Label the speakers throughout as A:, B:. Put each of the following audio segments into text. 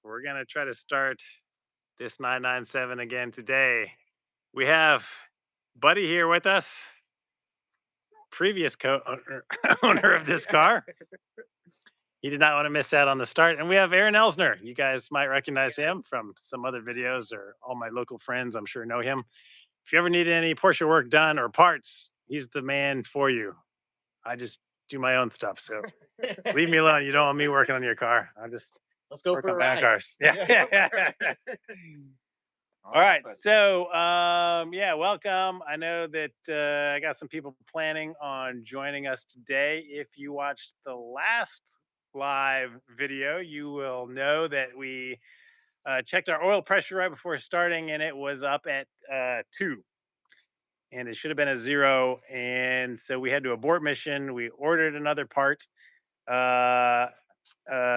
A: We're going to try to start this 997 again today. We have Buddy here with us, previous co-owner owner of this car. He did not want to miss out on the start. And we have Aaron Elsner. You guys might recognize him from some other videos, or all my local friends, I'm sure, know him. If you ever need any Porsche work done or parts, he's the man for you. I just do my own stuff. So leave me alone. You don't want me working on your car. I just
B: Let's go
A: work
B: for
A: on
B: a
A: my own
B: ride.
A: cars. Yeah. All right. So, yeah, welcome. I know that I got some people planning on joining us today. If you watched the last live video, you will know that we checked our oil pressure right before starting, and it was up at 2, and it should have been a 0. And so we had to abort mission. We ordered another part. Uh,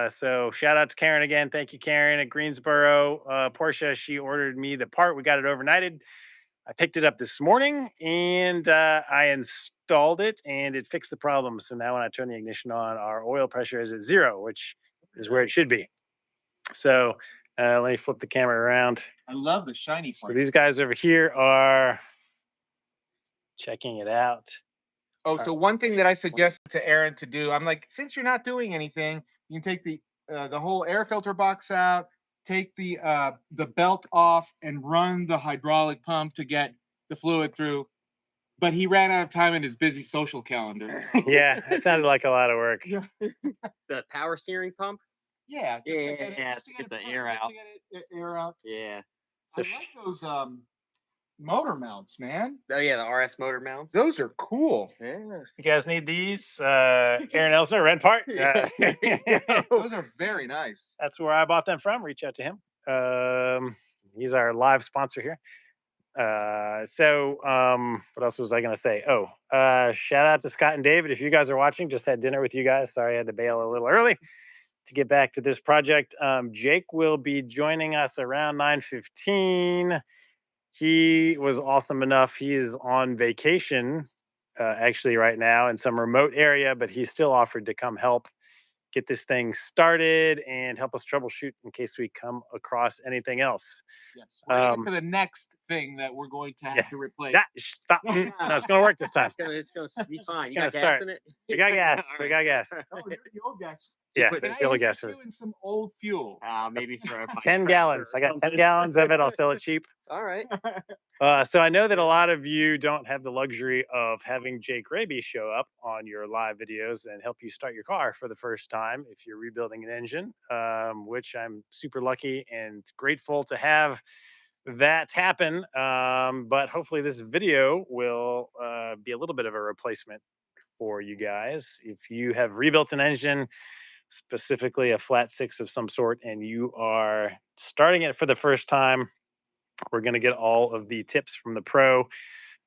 A: so shout out to Karen again. Thank you, Karen at Greensboro Porsche. She ordered me the part. We got it overnighted. I picked it up this morning and I installed it, and it fixed the problem. So now when I turn the ignition on, our oil pressure is at 0, which is where it should be. So let me flip the camera around.
B: I love the shiny
A: So
B: part.
A: these guys over here are checking it out.
B: Oh, so one thing that I suggested to Aaron to do, I'm like, since you're not doing anything, you can take the whole air filter box out, take the belt off, and run the hydraulic pump to get the fluid through. But he ran out of time in his busy social calendar.
A: Yeah, it sounded like a lot of work.
B: Yeah.
C: The power steering pump?
B: Yeah,
C: Yeah,
B: just
C: to get the
B: it
C: air
B: just
C: out.
B: to get air out.
C: Yeah.
A: So
B: I like those motor mounts, man.
C: Oh yeah, the RS motor mounts.
B: Those are cool.
C: Yeah.
A: you guys need these, Aaron Elsner, rent part.
B: Those are very nice.
A: That's where I bought them from. Reach out to him. He's our live sponsor here. What else was I going to say? Oh, shout out to Scott and David. If you guys are watching, just had dinner with you guys. Sorry, I had to bail a little early to get back to this project. Jake will be joining us around 9:15. He was awesome enough. He is on vacation, actually right now in some remote area, but he still offered to come help get this thing started and help us troubleshoot in case we come across anything else.
B: Yes. We're gonna get
A: Um,
B: to the next thing that we're going to have
A: yeah.
B: to replace.
A: Yeah, stop. No, it's going to work this time.
C: It's gonna be fine. You
A: gonna
C: got gas
A: start.
C: in it?
A: We got gas.
C: All
A: We
C: right.
A: got gas.
B: Oh, you're the old guys.
A: Yeah,
C: Can
B: Can
A: it's
B: I
A: still a
B: interest
A: gas.
B: you in some old fuel?
C: Maybe for a
A: 10 gallons. I got 10 gallons of it. I'll sell it cheap.
C: All right.
A: So I know that a lot of you don't have the luxury of having Jake Raby show up on your live videos and help you start your car for the first time if you're rebuilding an engine, which I'm super lucky and grateful to have that happen. But hopefully this video will be a little bit of a replacement for you guys. If you have rebuilt an engine, specifically a flat 6 of some sort, and you are starting it for the first time, we're going to get all of the tips from the pro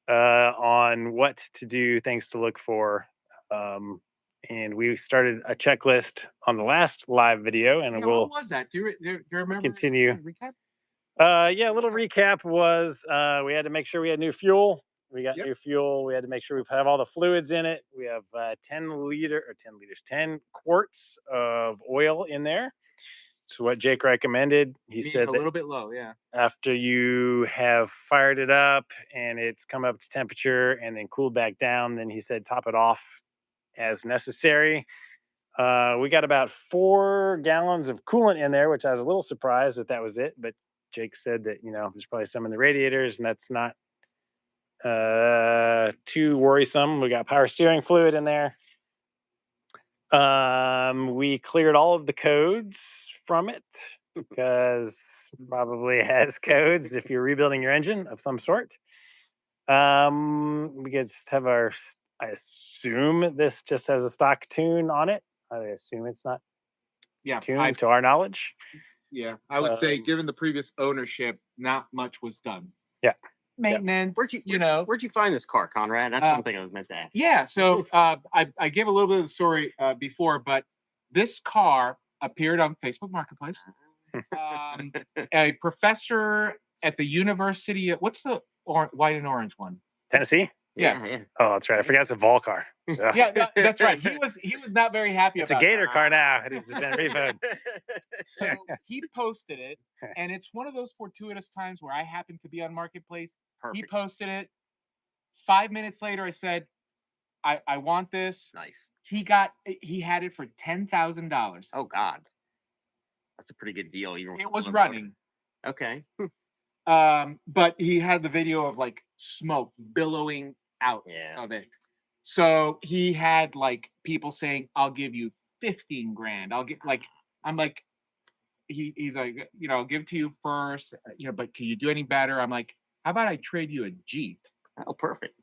A: on what to do, things to look for. And we started a checklist on the last live video, and
B: Yeah,
A: we'll
B: what was that? Do you remember?
A: continue.
B: Recap?
A: Yeah, a little recap was we had to make sure we had new fuel. We got
B: Yep.
A: new fuel. We had to make sure we have all the fluids in it. We have 10 quarts of oil in there. So what Jake recommended, he said
B: a
A: that
B: little bit low, yeah.
A: after you have fired it up and it's come up to temperature and then cooled back down, then he said top it off as necessary. We got about 4 gallons of coolant in there, which I was a little surprised that that was it. But Jake said that, there's probably some in the radiators, and that's not too worrisome. We got power steering fluid in there. We cleared all of the codes from it because probably has codes if you're rebuilding your engine of some sort. We just have I assume this just has a stock tune on it. I assume it's not tuned to our knowledge.
B: Yeah, I would say given the previous ownership, not much was done.
A: Yeah.
B: Maintenance,
C: Where'd you find this car, Conrad? That's one thing I was meant to ask.
B: Yeah, so I gave a little bit of the story before, but this car appeared on Facebook Marketplace. A professor at the university, what's the white and orange one?
A: Tennessee?
B: Yeah.
C: Yeah.
A: Oh, that's right. I forgot it's a Vol car. Ugh.
B: Yeah, that's right. He was not very happy
A: It's a
B: about
A: Gator
B: it.
A: car now. It has been repoed.
B: So he posted it, and it's one of those fortuitous times where I happened to be on Marketplace. He
C: Perfect.
B: posted it. 5 minutes later, I said, I want this.
C: Nice.
B: He had it for $10,000.
C: Oh God, that's a pretty good deal. Even
B: It
C: for
B: was
C: one
B: running.
C: motor. Okay.
B: But he had the video of like smoke billowing out
C: Yeah.
B: of it. So he had like people saying, "I'll give you 15 grand. I'll get like." I'm like, he's like, I'll give it to you first, but can you do any better? I'm like, how about I trade you a Jeep,
C: Oh, perfect.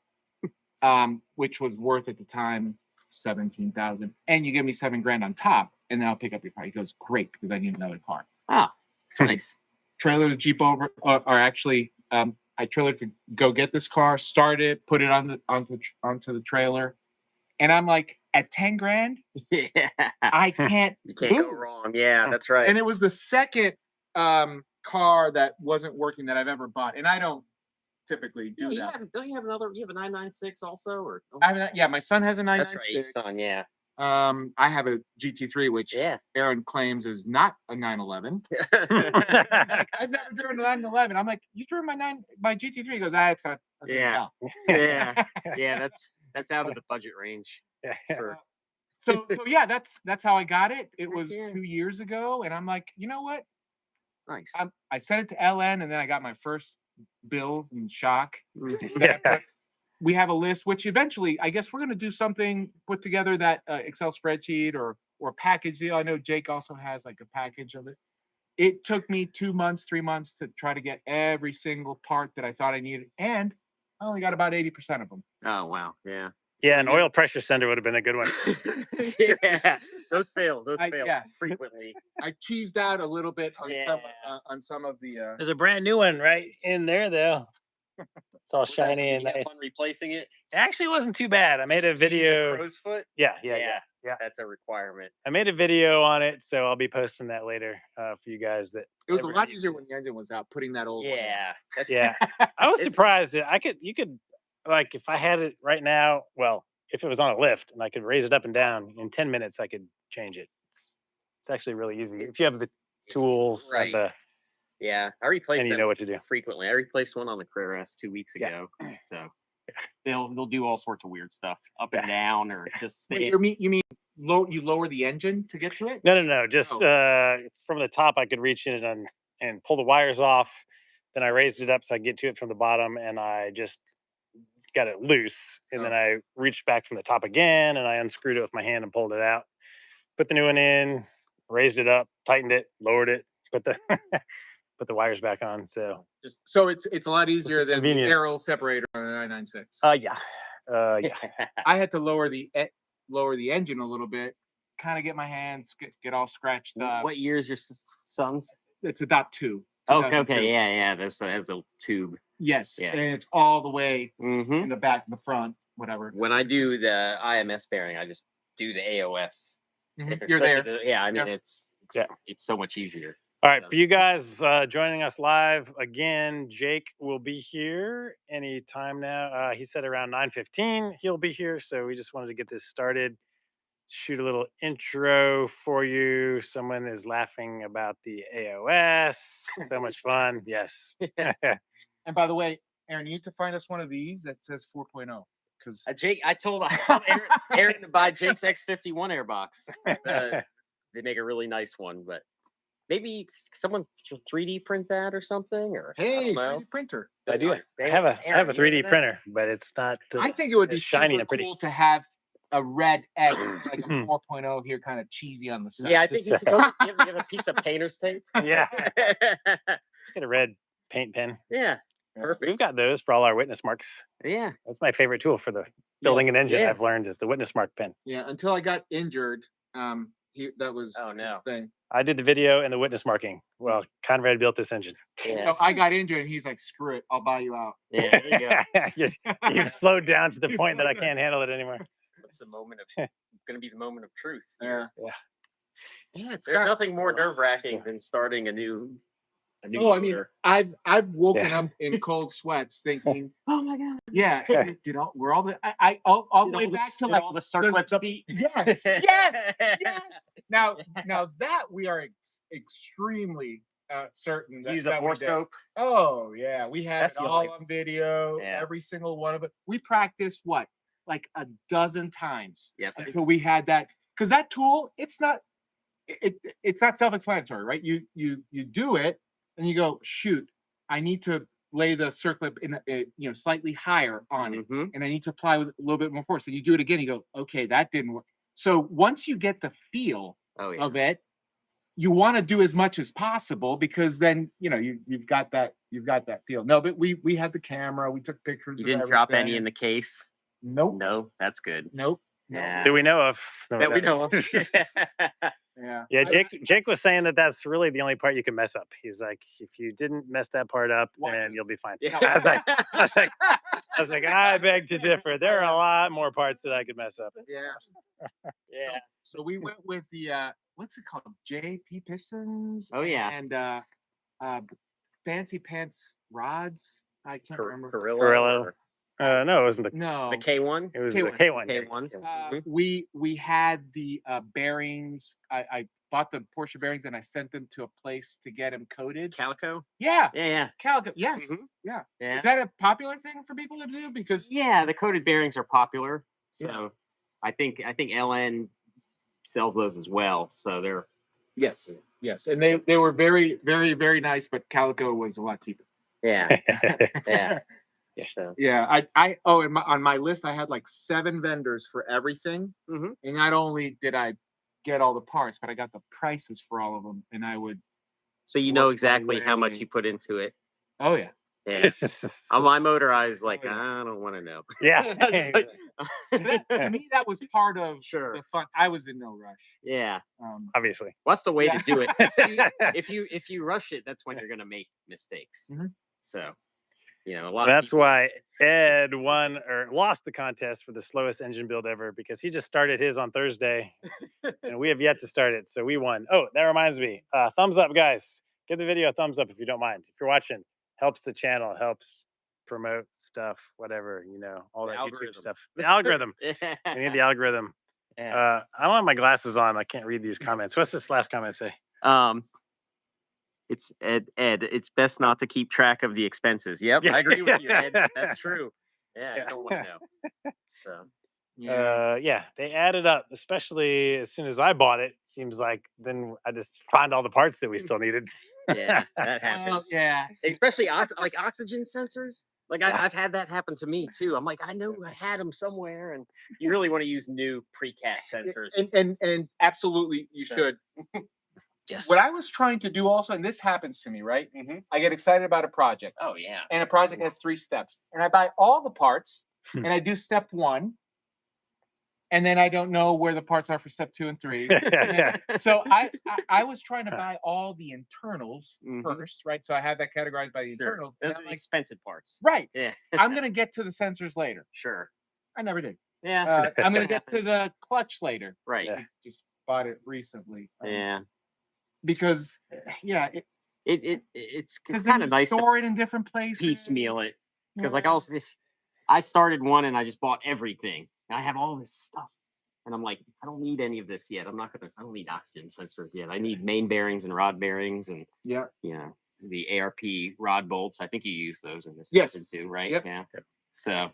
B: which was worth at the time 17,000, and you give me 7 grand on top, and then I'll pick up your car. He goes, great, because I need another car.
C: Ah, it's nice.
B: Trailer the Jeep over, or actually, I trailered to go get this car, start it, put it onto the trailer, and I'm like, at 10 grand,
C: Yeah.
B: I can't.
C: You can't go
B: lose.
C: wrong. Yeah, that's right.
B: And it was the second car that wasn't working that I've ever bought, and I don't typically do
C: Yeah,
B: that.
C: don't you have another? You have a 996 also, or?
B: I mean, yeah, my son has a
C: That's right,
B: 996.
C: son. Yeah.
B: I have a GT3, which
C: Yeah.
B: Aaron claims is not a 911. He's like, I've never driven a 911. I'm like, you drove my GT3? He goes, it's not.
C: Yeah. Yeah. Yeah. That's out of the budget range. For
B: So yeah, that's how I got it. It was
C: Yeah.
B: 2 years ago, and I'm like, you know what?
C: nice.
B: I sent it to LN, and then I got my first bill and shock.
A: Yeah.
B: We have a list, which eventually, I guess we're going to do something, put together that Excel spreadsheet or package deal. I know Jake also has like a package of it. It took me 2 months, 3 months to try to get every single part that I thought I needed, and I only got about 80% of them.
C: Oh wow. Yeah.
A: Yeah, an oil pressure sender would have been a good one.
C: Yeah. Those fail. Those
B: I-
C: fail
B: yeah.
C: frequently.
B: I teased out a little bit
C: Yeah.
B: on some of the.
A: There's a brand new one right in there, though. It's all
C: Was that-
A: shiny
C: did
A: and
C: you have
A: nice.
C: fun replacing it?
A: It actually wasn't too bad. I made a
C: Did you use a
A: video.
C: crow's foot.
A: Yeah.
C: That's a requirement.
A: I made a video on it, so I'll be posting that later for you guys. That
B: It was a
A: ever
B: lot
A: needs
B: easier
A: it.
B: when the engine was out, putting that old one in.
C: Yeah. That's,
A: Yeah, I was
C: It's-
A: surprised that you could, like, if I had it right now, well, if it was on a lift and I could raise it up and down in 10 minutes, I could change it. It's actually really easy if you have the tools,
C: Right. Yeah, I replaced
A: and you
C: them
A: know what to do.
C: frequently. I replaced one on the Carreras 2 weeks
A: Yeah.
C: ago. So they'll do all sorts of weird stuff up and down, or just
B: Wait, you mean you lower the engine to get to it?
A: No. Just
B: Oh.
A: from the top, I could reach it and pull the wires off. Then I raised it up so I get to it from the bottom, and I just got it loose. And then I reached back from the top again, and I unscrewed it with my hand and pulled it out. Put the new one in, raised it up, tightened it, lowered it, put the put the wires back on. So
B: So it's a lot easier than the
A: convenience.
B: aero separator on the 996.
A: yeah.
B: I had to lower the engine a little bit, kind of get my hands get all scratched up.
C: What year is your son's?
B: It's a .2.
C: Okay,
B: 2002.
C: yeah. There's has the tube.
B: Yes,
C: Yes.
B: and it's all the way
C: Mm-hmm.
B: in the back, the front, whatever.
C: When I do the IMS bearing, I just do the AOS. If
B: You're there.
C: Yeah, I mean
B: Yeah.
C: it's
A: Yeah.
C: it's so much easier.
A: All right, for you guys joining us live again, Jake will be here anytime now. He said around 9:15 he'll be here, so we just wanted to get this started. Shoot a little intro for you. Someone is laughing about the AOS. So much fun. Yes.
B: And by the way, Aaron, you need to find us one of these that says 4.0 because
C: Jake, I told Aaron to buy Jake's X51 airbox. They make a really nice one, but maybe someone 3D print that or something. Or I
B: hey,
C: don't know.
B: 3D printer.
A: I do. I have a
C: Aaron, you
A: 3D
C: know
A: printer, but it's not.
B: I think it would be
A: it's shiny
B: super
A: and pretty.
B: cool to have a red X, like a 4.0 here, kind of cheesy on the side.
C: Yeah, I think you should go give a piece of painter's tape.
A: Yeah. Let's get a red paint pen.
C: Yeah, perfect.
A: We've got those for all our witness marks.
C: Yeah,
A: That's my favorite tool for the building an engine.
C: yeah.
A: I've learned is the witness mark pen.
B: Yeah, until I got injured, that was
C: Oh, no.
B: his thing.
A: I did the video and the witness marking. Well, Conrad built this engine.
C: yeah.
B: So I got injured, and he's like, "Screw it, I'll buy you out."
C: Yeah, there you go.
A: You've slowed down to the
B: You
A: point that I
B: slowed down.
A: can't handle it anymore.
C: What's the moment of going to be the moment of truth?
B: Yeah.
A: Yeah.
B: Yeah, it's
C: There's
B: got
C: nothing more
A: So-
C: nerve wracking than starting a new A new
B: Oh, I mean,
C: motor.
B: I've woken
A: Yeah.
B: up in cold sweats thinking,
C: Oh my god!
B: yeah, we're all the all the way back to like
C: all the circlip seat.
B: yes, yes, yes. Now that we are extremely certain
C: Use a
B: that we did.
C: borescope.
B: Oh yeah, we have
C: That's
B: it
C: the
B: all
C: only-
B: on video,
C: Yeah.
B: every single one of it. We practiced what, like a dozen times
C: Yep.
B: until we had that. Because that tool, it's not self-explanatory, right? You do it, and you go, shoot, I need to lay the circlip in slightly higher on it,
C: Mhm.
B: and I need to apply with a little bit more force. And you do it again, you go, okay, that didn't work. So once you get the feel
C: Oh yeah.
B: of it, you want to do as much as possible because then you've got that feel. No, but we had the camera, we took pictures.
C: You
B: of
C: didn't drop any
B: everything.
C: in the case.
B: Nope.
C: No, that's good.
B: Nope.
C: Yeah.
A: Do we know of?
C: That we know of.
B: Yeah.
A: Yeah, Jake was saying that that's really the only part you can mess up. He's like, if you didn't mess that part up,
B: Watch
A: then
B: us.
A: you'll be fine.
C: Yeah.
A: I was like, I beg to differ. There are a lot more parts that I could mess up.
B: Yeah.
C: Yeah.
B: So we went with the what's it called? JP pistons.
C: Oh yeah.
B: And fancy pants rods. I can't remember.
A: Carrillo. No, it wasn't the.
B: No.
C: The K1.
A: It was
B: K1.
A: the K1.
C: K1s.
B: We had the bearings. I bought the Porsche bearings and I sent them to a place to get them coated.
C: Calico.
B: Yeah.
C: Yeah.
B: Calico. Yes.
C: Mhm.
B: Yeah.
C: Yeah.
B: Is that a popular thing for people to do? Because
C: Yeah, the coated bearings are popular. So
B: Yeah.
C: I think LN sells those as well. So they're
B: yes, and they were very, very, very nice, but Calico was a lot cheaper.
C: yeah. Yeah. So
B: Yeah, on my list I had like 7 vendors for everything,
C: Mhm.
B: and not only did I get all the parts, but I got the prices for all of them, and I would.
C: so you
B: work
C: know
B: my
C: exactly how much
B: way-
C: you put into it.
B: Oh yeah.
C: Yeah. On my motor, I was like,
B: Oh, yeah.
C: I don't want to know.
A: Yeah.
C: Just like-
B: To me, that was part of
C: Sure.
B: the fun. I was in no rush.
C: Yeah.
A: Obviously.
C: What's the way
B: Yeah.
C: to do it? If you rush it, that's when you're gonna make mistakes.
B: Mhm.
C: So, a lot.
A: That's why Ed won or lost the contest for the slowest engine build ever because he just started his on Thursday and we have yet to start it. So we won. Oh, that reminds me. Thumbs up, guys. Give the video a thumbs up if you don't mind. If you're watching, helps the channel, helps promote stuff, whatever, all
C: The
A: that YouTube
C: algorithm.
A: stuff. The algorithm. We need the algorithm.
C: Yeah.
A: I don't have my glasses on. I can't read these comments. What's this last comment say?
C: It's Ed. It's best not to keep track of the expenses. Yep,
A: Yeah.
C: I agree with you, Ed. That's true. Yeah,
A: Yeah.
C: I don't want to know. So
B: Yeah.
A: They added up, especially as soon as I bought it. Seems like then I just find all the parts that we still needed.
C: yeah, that
B: Well,
C: happens.
B: yeah.
C: Especially like oxygen sensors. Like I've had that happen to me too. I'm like, I know I had them somewhere, and you really want to use new pre-cat sensors.
B: And absolutely you
C: So-
B: should.
C: Yes.
B: What I was trying to do also, and this happens to me, right?
C: Mhm.
B: I get excited about a project,
C: Oh yeah.
B: and a project has 3 steps, and I buy all the parts, and I do step 1, and then I don't know where the parts are for step 2 and 3. So I was trying to buy all the internals
C: Mhm.
B: first, right? So I have that categorized by the
C: Sure.
B: internals.
C: Those
B: And
C: are
B: I'm
C: the
B: like,
C: expensive parts.
B: right,
C: Yeah.
B: I'm gonna get to the sensors later.
C: Sure.
B: I never did.
C: Yeah.
B: I'm gonna get to the clutch later.
C: Right.
A: Yeah.
B: I just bought it recently.
C: Yeah.
B: Because yeah,
C: It's
B: because
C: kind of nice to
B: store it in different places.
C: piecemeal it because like
B: Yeah.
C: I started one and I just bought everything. And I have all this stuff, and I'm like, I don't need any of this yet. I don't need oxygen sensors yet. I need main bearings and rod bearings and
B: Yeah.
C: the ARP rod bolts. I think you use those in this
B: Yes.
C: section too, right?
B: Yep.
C: Yeah. So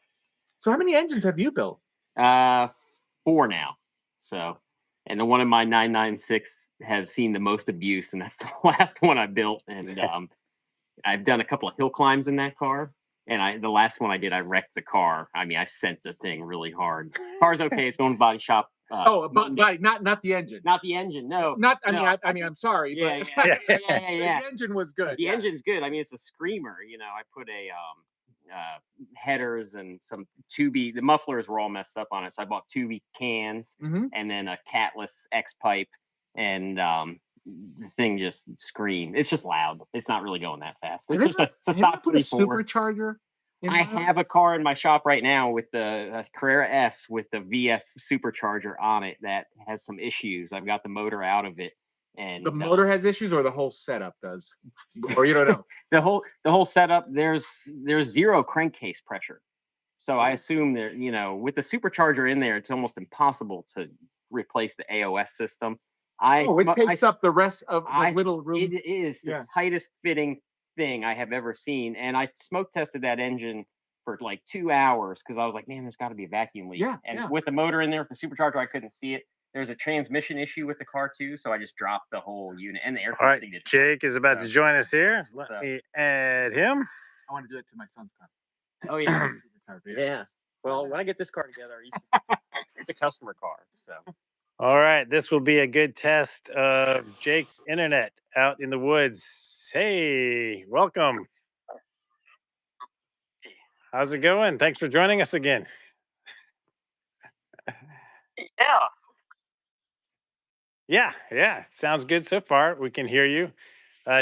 B: So how many engines have you built?
C: 4 now. So. And the one in my 996 has seen the most abuse, and that's the last one I built. And I've done a couple of hill climbs in that car. And the last one I did, I wrecked the car. I mean, I sent the thing really hard. Car's okay; it's going to body shop.
B: Body, not the engine.
C: Not the engine. No,
B: Not. I
C: no.
B: mean, I'm sorry.
C: Yeah,
B: but
C: yeah,
A: Yeah.
C: yeah.
B: The engine was good.
C: The
B: yeah.
C: engine's good. I mean, it's a screamer. I put a headers and some 2B. The mufflers were all messed up on it, so I bought 2B cans
B: Mhm.
C: and then a catless X pipe, and the thing just screamed. It's just loud. It's not really going that fast. It's just it's a
B: Have you ever
C: stock
B: put a
C: 3.4.
B: supercharger.
C: I have a car in my shop right now with the Carrera S with the VF supercharger on it that has some issues. I've got the motor out of it, And
B: The motor has issues, or the whole setup does, or you don't know.
C: the whole setup, there's zero crankcase pressure. So I assume that, with the supercharger in there, it's almost impossible to replace the AOS system.
B: It takes up the rest of the little room.
C: It is the tightest fitting thing I have ever seen. And I smoke tested that engine for like 2 hours because I was like, man, there's got to be a vacuum leak. With the motor in there, with the supercharger, I couldn't see it. There's a transmission issue with the car too, so I just dropped the whole unit and the air conditioning.
A: All right, Jake is about to join us here. Let me add him.
B: I want to do it to my son's car.
C: Oh yeah, yeah. Well, when I get this car together, it's a customer car. So.
A: All right, this will be a good test of Jake's internet out in the woods. Hey, welcome. How's it going? Thanks for joining us again. Yeah. Sounds good so far. We can hear you.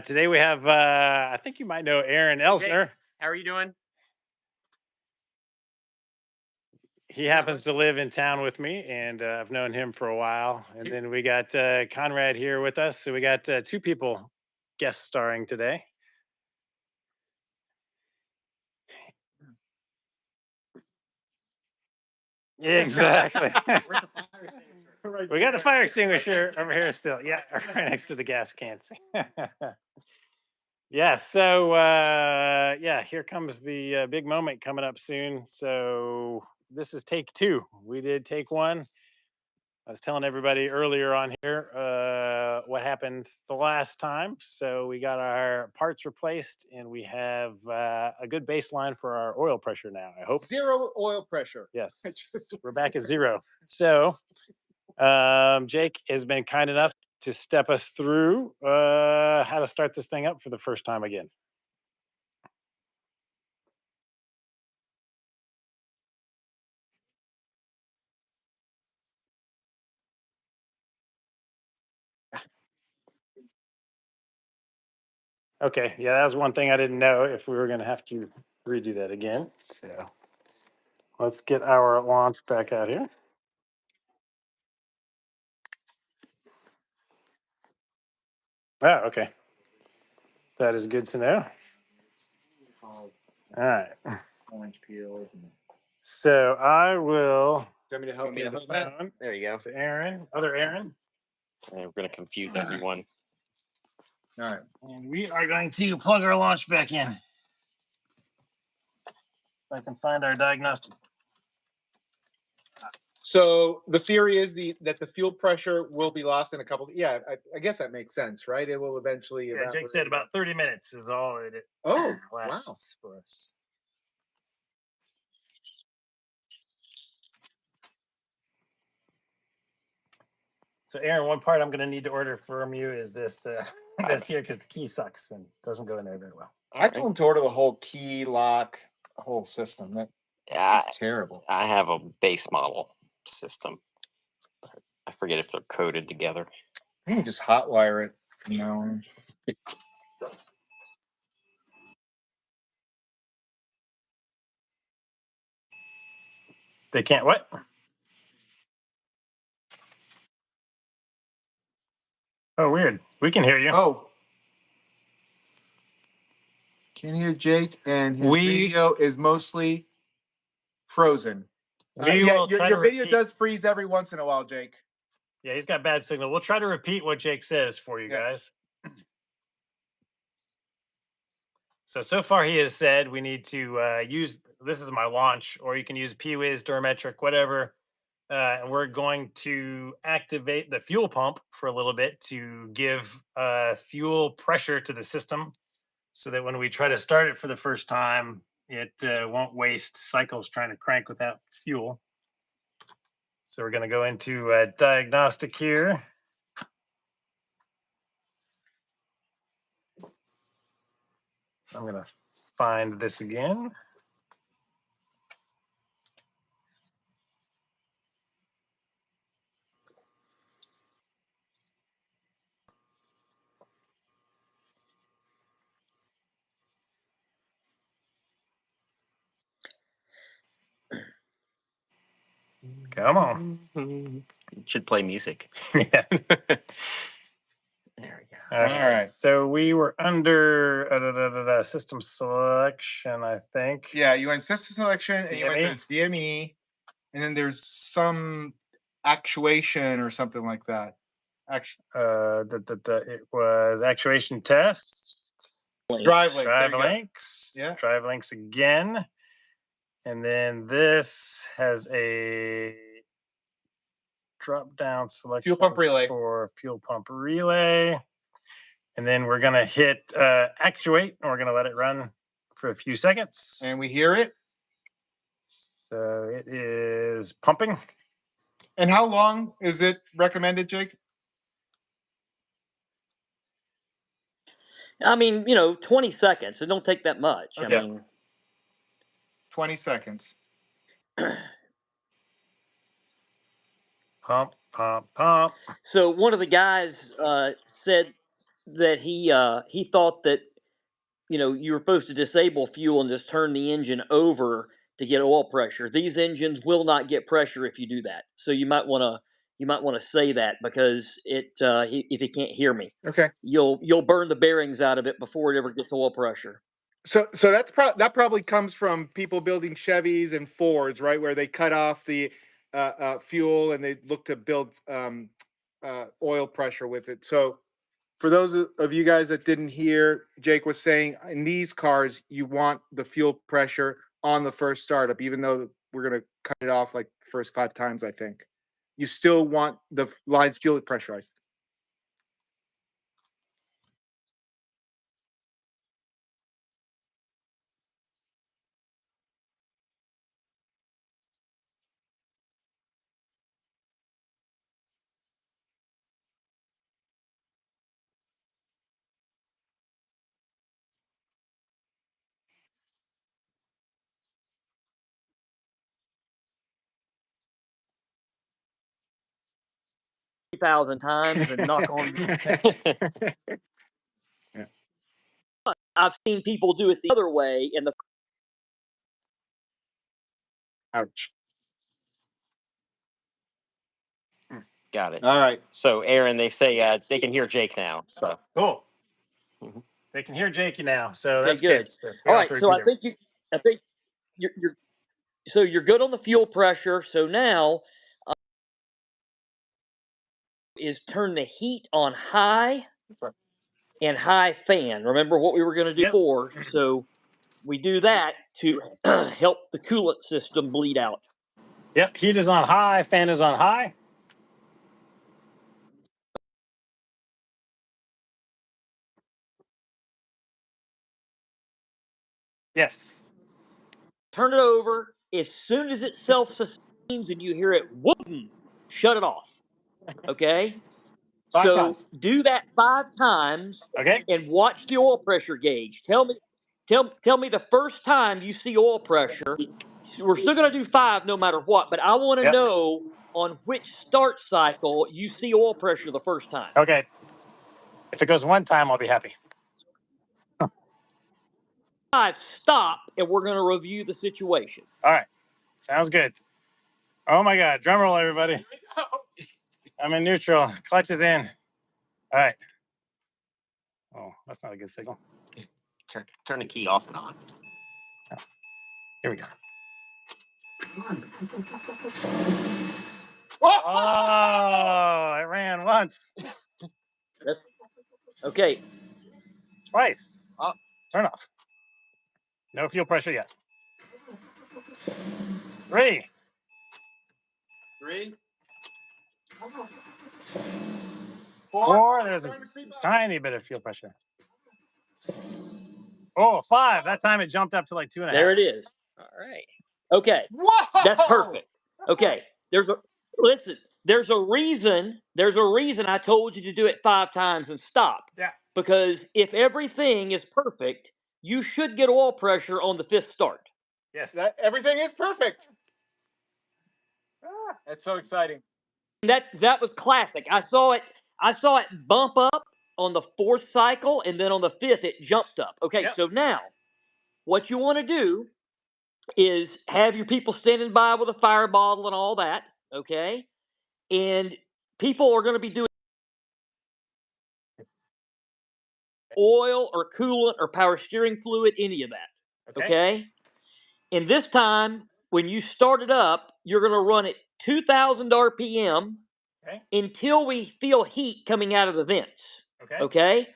A: Today we have, I think you might know Aaron Elsner.
C: Jake, how are you doing?
A: He happens to live in town with me, and I've known him for a while. And then we got Conrad here with us. So we got 2 people guest starring today. Exactly. We got the fire extinguisher over here still. Yeah, right next to the gas cans. Yeah, so here comes the big moment coming up soon. So this is take 2. We did take 1. I was telling everybody earlier on here what happened the last time. So we got our parts replaced, and we have a good baseline for our oil pressure now, I hope.
B: 0 oil pressure.
A: Yes, we're back at 0. So Jake has been kind enough to step us through how to start this thing up for the first time again. Okay, yeah, that was one thing I didn't know, if we were going to have to redo that again. So let's get our launch back out here. Oh, okay. That is good to know. All right.
B: Orange peels.
A: So I will.
B: Do you want me to help you?
A: The phone
C: There you go.
A: to Aaron, other Aaron.
C: And we're going to confuse everyone.
B: All right.
A: And we are going to plug our launch back in. If I can find our diagnostic.
B: So the theory is that the fuel pressure will be lost in a couple. I guess that makes sense, right? It will eventually.
A: Yeah, Jake said about 30 minutes is all it lasts for us. So Aaron, one part I'm going to need to order from you is this this here, because the key sucks and doesn't go in there very well.
B: I told him to order the whole key lock, whole system. That's terrible.
C: I have a base model system. I forget if they're coded together.
B: You can just hotwire it from now on.
A: They can't what? Oh, weird. We can hear you.
B: Oh. Can hear Jake, and his video is mostly frozen. Your video does freeze every once in a while, Jake.
A: Yeah, he's got bad signal. We'll try to repeat what Jake says for you guys. So far he has said we need to use, this is my launch, or you can use P-Wiz, Durmetric, whatever. And we're going to activate the fuel pump for a little bit to give fuel pressure to the system, so that when we try to start it for the first time, it won't waste cycles trying to crank without fuel. So we're going to go into diagnostic here. I'm going to find this again. Come on.
C: It should play music.
A: Yeah. All
B: All right.
A: So we were under system selection, I think.
B: Yeah, you went system selection and you went
A: DME?
B: to DME, and then there's some actuation or something like that. Actually,
A: It was actuation test,
B: drive link. There
A: drive
B: you go.
A: links,
B: Yeah.
A: drive links again. And then this has a drop down selection
B: Fuel pump relay.
A: for fuel pump relay. And then we're going to hit actuate and we're going to let it run for a few seconds.
B: And we hear it.
A: So it is pumping.
B: And how long is it recommended, Jake?
D: I mean, 20 seconds. It don't take that much.
B: Okay.
D: I mean,
B: 20 seconds.
A: Pump, pump, pump.
D: so one of the guys said that he thought that you were supposed to disable fuel and just turn the engine over to get oil pressure. These engines will not get pressure if you do that. So you might want to say that because if you can't hear me,
B: Okay.
D: you'll burn the bearings out of it before it ever gets oil pressure.
B: So that probably comes from people building Chevys and Fords, right, where they cut off the fuel and they look to build oil pressure with it. So for those of you guys that didn't hear, Jake was saying in these cars you want the fuel pressure on the first startup, even though we're going to cut it off like the first 5 times. I think you still want the lines fuel pressurized.
D: Thousand times and knock on.
B: Yeah.
D: I've seen people do it the other way, and the
B: Ouch.
C: Got it.
B: All right.
C: So, Aaron, they say they can hear Jake now. So,
A: Cool.
C: Mhm.
A: They can hear Jakey now. So
D: Okay,
A: that's
D: good.
A: So
D: All right, so I think you're good on the fuel pressure. So now is turn the heat on high and high fan. Remember what we were going to do
A: Yep.
D: before. So we do that to help the coolant system bleed out.
A: Yep. Heat is on high. Fan is on high. Yes.
D: Turn it over. As soon as it self-sustains and you hear it, whoop, shut it off. Okay?
B: 5
D: So
B: times.
D: do that 5 times
A: Okay.
D: and watch the oil pressure gauge. Tell me the first time you see oil pressure. We're still going to do 5 no matter what, but I want to
A: Yep.
D: know on which start cycle you see oil pressure the first time.
A: Okay. If it goes 1 time, I'll be happy.
D: 5, stop, and we're going to review the situation.
A: All right. Sounds good. Oh my God. Drum roll, everybody. I'm in neutral. Clutch is in. All right. Oh, that's not a good signal.
C: turn the key off and on.
A: Here we go. Oh, it ran once.
D: That's okay.
A: Twice. Oh, turn off. No fuel pressure yet. 3. 4. There's a tiny bit of fuel pressure. Oh, 5. That time it jumped up to like 2.5.
D: There it is.
C: All right.
D: Okay.
B: Whoa!
D: That's perfect. Okay. There's a reason I told you to do it 5 times and stop.
A: Yeah.
D: Because if everything is perfect, you should get oil pressure on the 5th start.
A: Yes.
B: Everything is perfect. That's so exciting.
D: That was classic. I saw it bump up on the 4th cycle, and then on the 5th it jumped up. Okay,
A: Yep.
D: so now what you want to do is have your people standing by with a fire bottle and all that, okay? And people are going to be doing oil or coolant or power steering fluid, any of that. Okay? And this time, when you start it up, you're going to run it 2,000 RPM until we feel heat coming out of the vents. Okay?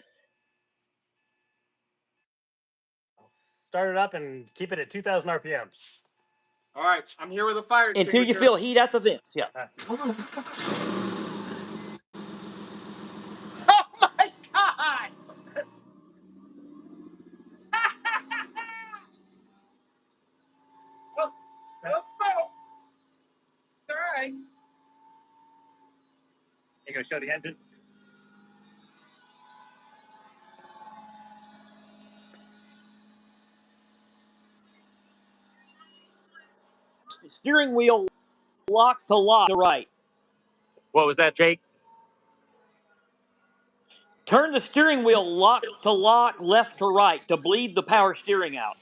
A: Start it up and keep it at 2,000 RPM.
B: All right, I'm here with a fire
D: Until you
B: extinguisher.
D: feel heat at the vents. Yeah.
B: Oh my God! Well, no smoke. All right.
A: You gonna show the engine?
D: The steering wheel lock to lock to right.
A: What was that, Jake?
D: Turn the steering wheel lock to lock, left to right, to bleed the power steering out.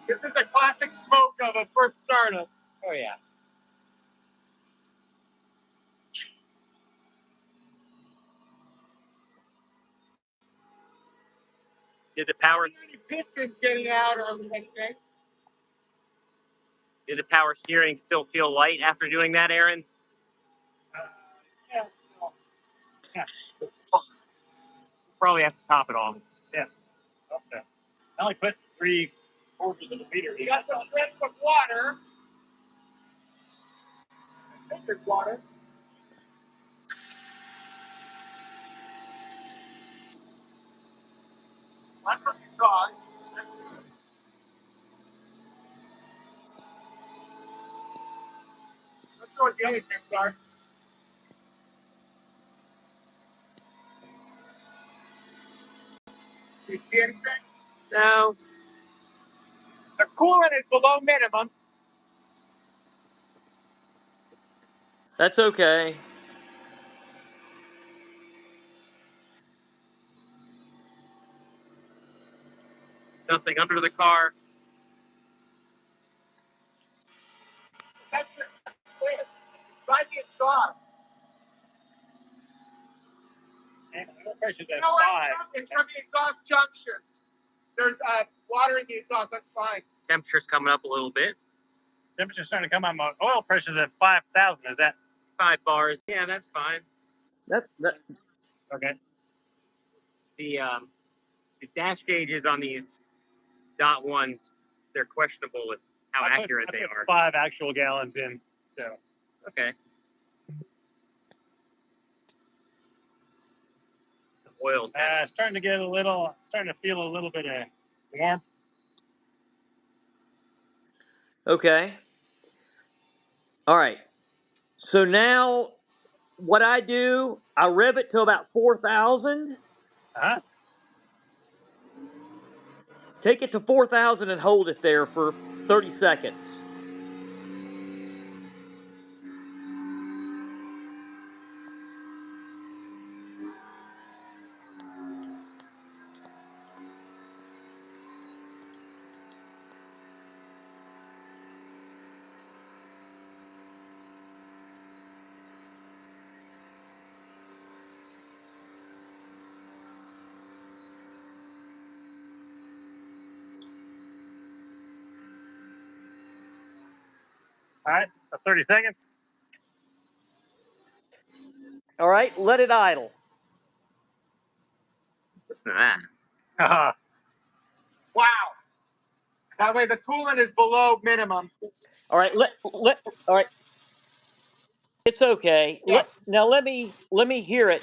B: This is a classic smoke of a first startup.
A: Oh yeah. Did the power?
B: Any pistons getting out or anything?
C: Did the power steering still feel light after doing that, Aaron?
B: Yeah.
C: Probably have to top it off.
A: Yeah. Okay. I only put 3/4 of a liter.
B: You got some drips of water. I think there's water. Not from the exhaust. Let's go with the other drips are. Do you see anything?
C: No.
B: The coolant is below minimum.
D: That's okay.
C: Nothing under the car.
B: That's it. Try the exhaust.
A: And the pressure's at
B: No,
A: 5.
B: it's from the exhaust junctions. There's water in the exhaust. That's fine.
C: Temperature's coming up a little bit.
A: Temperature's starting to come up. My oil pressure's at 5,000. Is that
C: 5 bars. Yeah, that's fine.
D: That
A: okay?
C: The dash gauges on these dot ones, they're questionable with how accurate
A: I
C: they
A: put
C: are.
A: 5 actual gallons in. So
C: Okay. The oil tank.
A: starting to feel a little bit of warmth.
D: okay. All right. So now what I do, I rev it to about 4,000.
A: Uh-huh.
D: Take it to 4,000 and hold it there for 30 seconds.
A: All right, 30 seconds.
D: All right, let it idle.
C: Listen to that.
A: Uh-huh.
B: Wow. That way the coolant is below minimum.
D: All right, all right. It's okay.
B: Yeah.
D: Now let me hear it.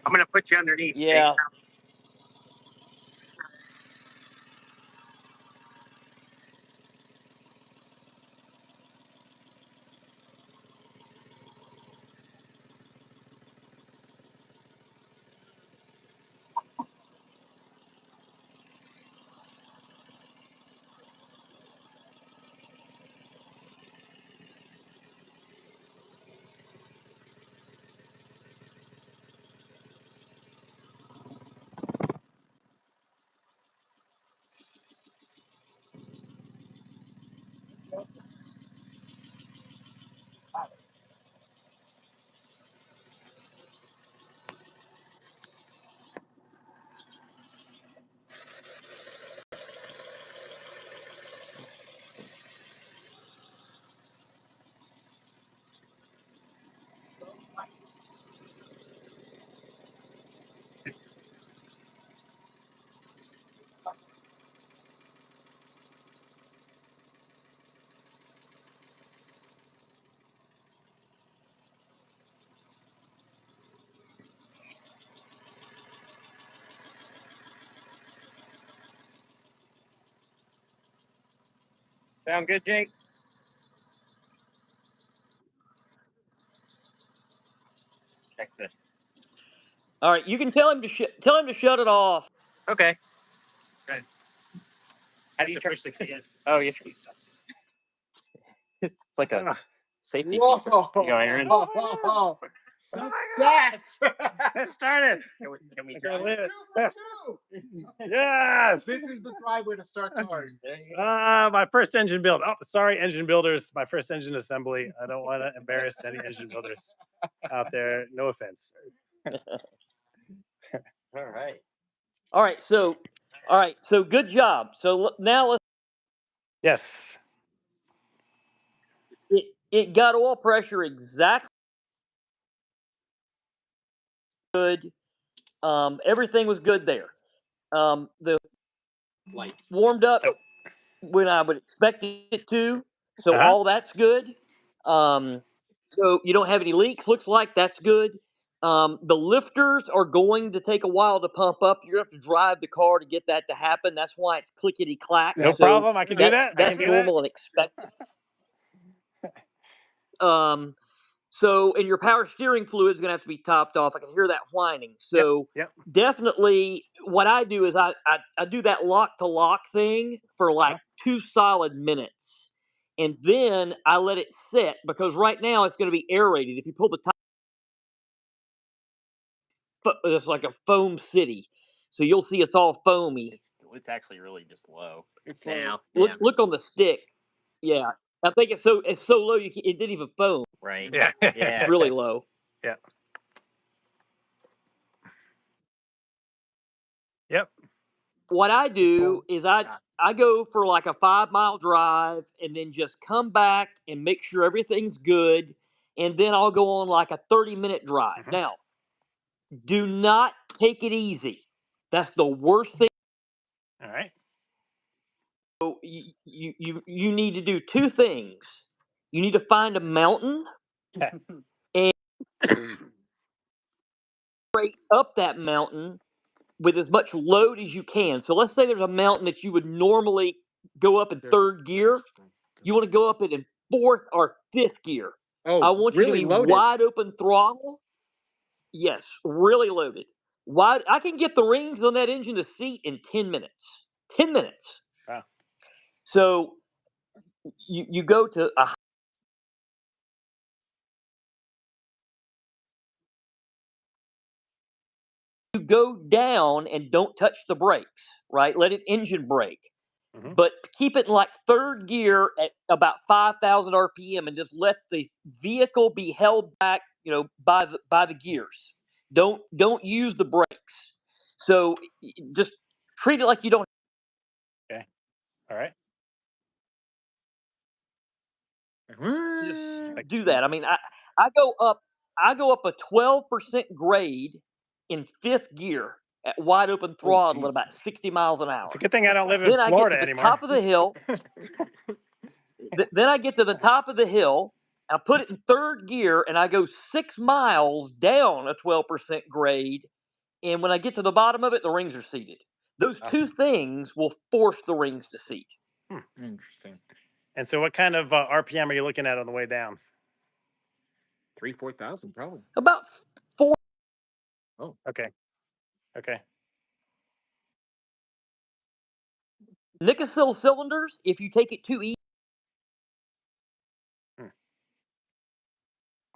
C: I'm going to put you underneath.
D: Yeah.
C: Jake. Sound good, Jake? Check this.
D: All right, you can tell him to shut it off.
C: Okay. Good. How do you turn the key? Oh, yes. It's like a safety
B: Whoa!
C: feature. You go, Aaron.
B: Oh, success!
A: It started.
C: Can we
A: I
C: drive
A: can't believe
C: it?
A: it.
B: Two.
A: Yes.
B: This is the driveway to start cars.
C: There you go.
A: My first engine build. Oh, sorry, engine builders. My first engine assembly. I don't want to embarrass any engine builders out there. No offense.
C: All right.
D: All right, so good job. So now let's.
A: Yes.
D: It got oil pressure exactly good. Everything was good there. The
C: Lights.
D: warmed up
A: Oh.
D: when I would expect it to. So
A: Uh-huh.
D: all that's good. So you don't have any leaks. Looks like that's good. The lifters are going to take a while to pump up. You're gonna have to drive the car to get that to happen. That's why it's clickety clack.
A: No
D: So
A: problem. I can do that. I
D: that's
A: can do that.
D: normal and expected. And your power steering fluid is going to have to be topped off. I can hear that whining. So
A: Yep.
D: definitely what I do is I do that lock to lock thing for like 2 solid minutes. And then I let it sit because right now it's going to be aerated. If you pull the top, it's like a foam city. So you'll see it's all foamy.
C: It's actually really just low.
B: It's
C: Now.
D: Look on the stick. Yeah. I think it's so low it didn't even foam.
C: Right.
A: Yeah.
C: Yeah.
D: It's really low.
A: Yeah. Yep.
D: What I do is I go for like a 5 mile drive and then just come back and make sure everything's good. And then I'll go on like a 30-minute drive.
A: Mhm.
D: Now, do not take it easy. That's the worst thing.
A: All right.
D: So you need to do 2 things. You need to find a mountain
A: Yeah.
D: and straight up that mountain with as much load as you can. So let's say there's a mountain that you would normally go up in 3rd gear. You want to go up it in 4th or 5th gear.
B: Oh,
D: I want you to
B: really
D: be
B: loaded.
D: wide open throttle. Yes, really loaded. Wide. I can get the rings on that engine to seat in 10 minutes. 10 minutes.
A: Wow.
D: So you go to a you go down and don't touch the brakes, right? Let it engine brake.
A: Mhm.
D: But keep it in like 3rd gear at about 5,000 RPM and just let the vehicle be held back, by the gears. Don't use the brakes. So just treat it like you don't
A: Okay. All right.
D: just do that. I mean, I go up a 12% grade in 5th gear at wide open throttle at about 60 miles an hour.
A: It's a good thing I don't live in
D: Then I get to
A: Florida
D: the
A: anymore.
D: top of the hill. Then I get to the top of the hill. I put it in 3rd gear and I go 6 miles down a 12% grade. And when I get to the bottom of it, the rings are seated. Those 2 things will force the rings to seat.
B: Interesting.
A: And so, what kind of RPM are you looking at on the way down?
B: 3,000-4,000 probably.
D: About 4.
B: Oh,
A: okay. Okay.
D: Nickel cylinders, if you take it too easy,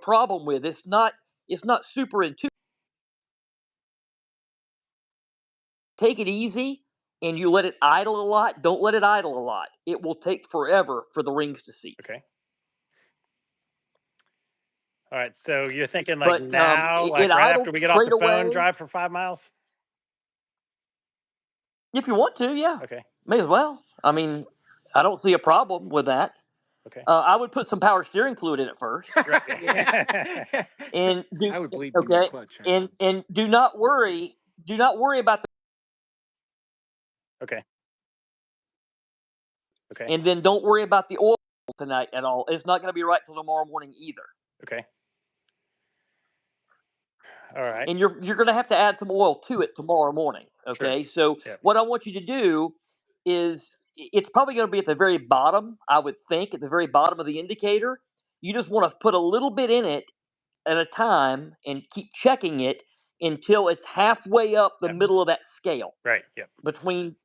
D: problem with it's not super intuitive. Take it easy and you let it idle a lot, don't let it idle a lot. It will take forever for the rings to seat.
A: Okay. All right. So you're thinking like
D: But
A: now,
D: it
A: like right after
D: idles
A: we get off the
D: straight
A: phone,
D: away.
A: drive for 5 miles?
D: If you want to, yeah.
A: Okay.
D: May as well. I mean, I don't see a problem with that.
A: Okay.
D: I would put some power steering fluid in it first.
A: Right.
D: And
B: I would bleed in your clutch.
D: and do not worry about the
A: Okay. Okay.
D: and then don't worry about the oil tonight at all. It's not going to be right till tomorrow morning either.
A: Okay. All right.
D: And you're going to have to add some oil to it tomorrow morning. Okay, so
A: Yep.
D: what I want you to do is it's probably going to be at the very bottom. I would think at the very bottom of the indicator. You just want to put a little bit in it at a time and keep checking it until it's halfway up the
A: Yep.
D: middle of that scale.
A: Right. Yep.
D: Between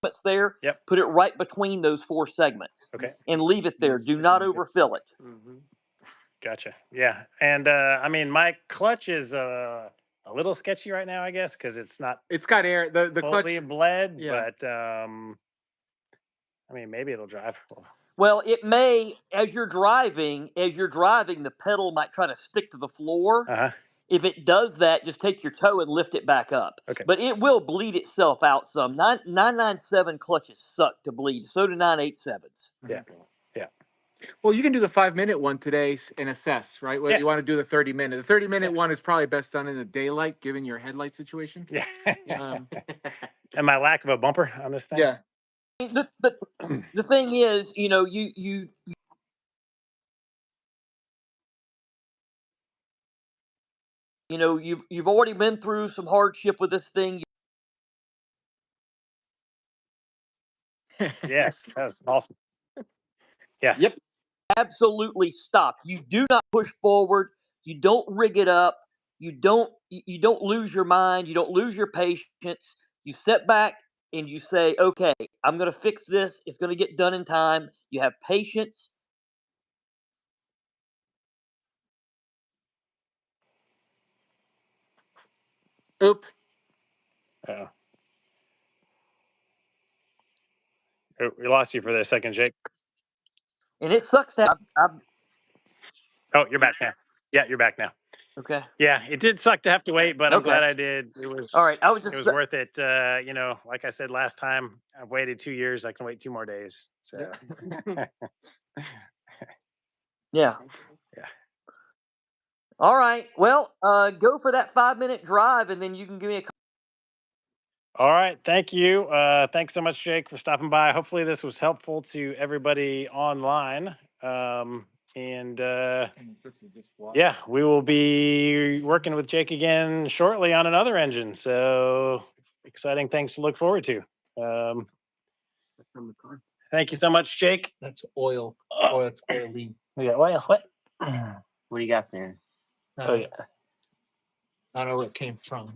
D: what's there,
A: Yep.
D: put it right between those 4 segments.
A: Okay.
D: And leave it there. Do not overfill it.
C: Mm-hmm.
A: Gotcha. Yeah. And I mean, my clutch is a little sketchy right now, I guess, because it's not
B: It's got air. The clutch.
A: fully bled,
B: Yeah.
A: but I mean, maybe it'll drive.
D: Well, it may, as you're driving, the pedal might try to stick to the floor.
A: Uh-huh.
D: If it does that, just take your toe and lift it back up.
A: Okay.
D: But it will bleed itself out some. 997 clutches suck to bleed. So do 987s.
A: Yeah.
B: Well, you can do the 5-minute one today and assess, right? Well,
A: Yeah.
B: you want to do the 30-minute. The 30-minute one is probably best done in the daylight, given your headlight situation.
A: Yeah.
B: Um,
A: And my lack of a bumper on this thing.
B: yeah.
D: But the thing is, you you've already been through some hardship with this thing.
A: Yes. That's awesome. Yeah.
B: Yep.
D: Absolutely stop. You do not push forward. You don't rig it up. You don't lose your mind. You don't lose your patience. You step back and you say, "Okay, I'm going to fix this. It's going to get done in time." You have patience.
B: Oop.
A: Oh. Oh, we lost you for a second, Jake.
D: And it sucks that
A: Oh, you're back now. Yeah, you're back now.
D: okay.
A: Yeah, it did suck to have to wait, but I'm
D: Okay.
A: glad I did. It was
D: All right. I was
A: it
D: just
A: was worth it. Like I said last time, I've waited 2 years. I can wait 2 more days. So
D: yeah.
A: Yeah.
D: All right. Well, go for that 5-minute drive, and then you can give me a.
A: All right. Thank you. Thanks so much, Jake, for stopping by. Hopefully this was helpful to everybody online. And yeah, we will be working with Jake again shortly on another engine. So exciting things to look forward to. Thank you so much, Jake.
B: That's oil.
A: Oh,
B: It's oily.
A: we got oil. What?
C: What do you got there?
A: Oh yeah.
B: I don't know where it came from.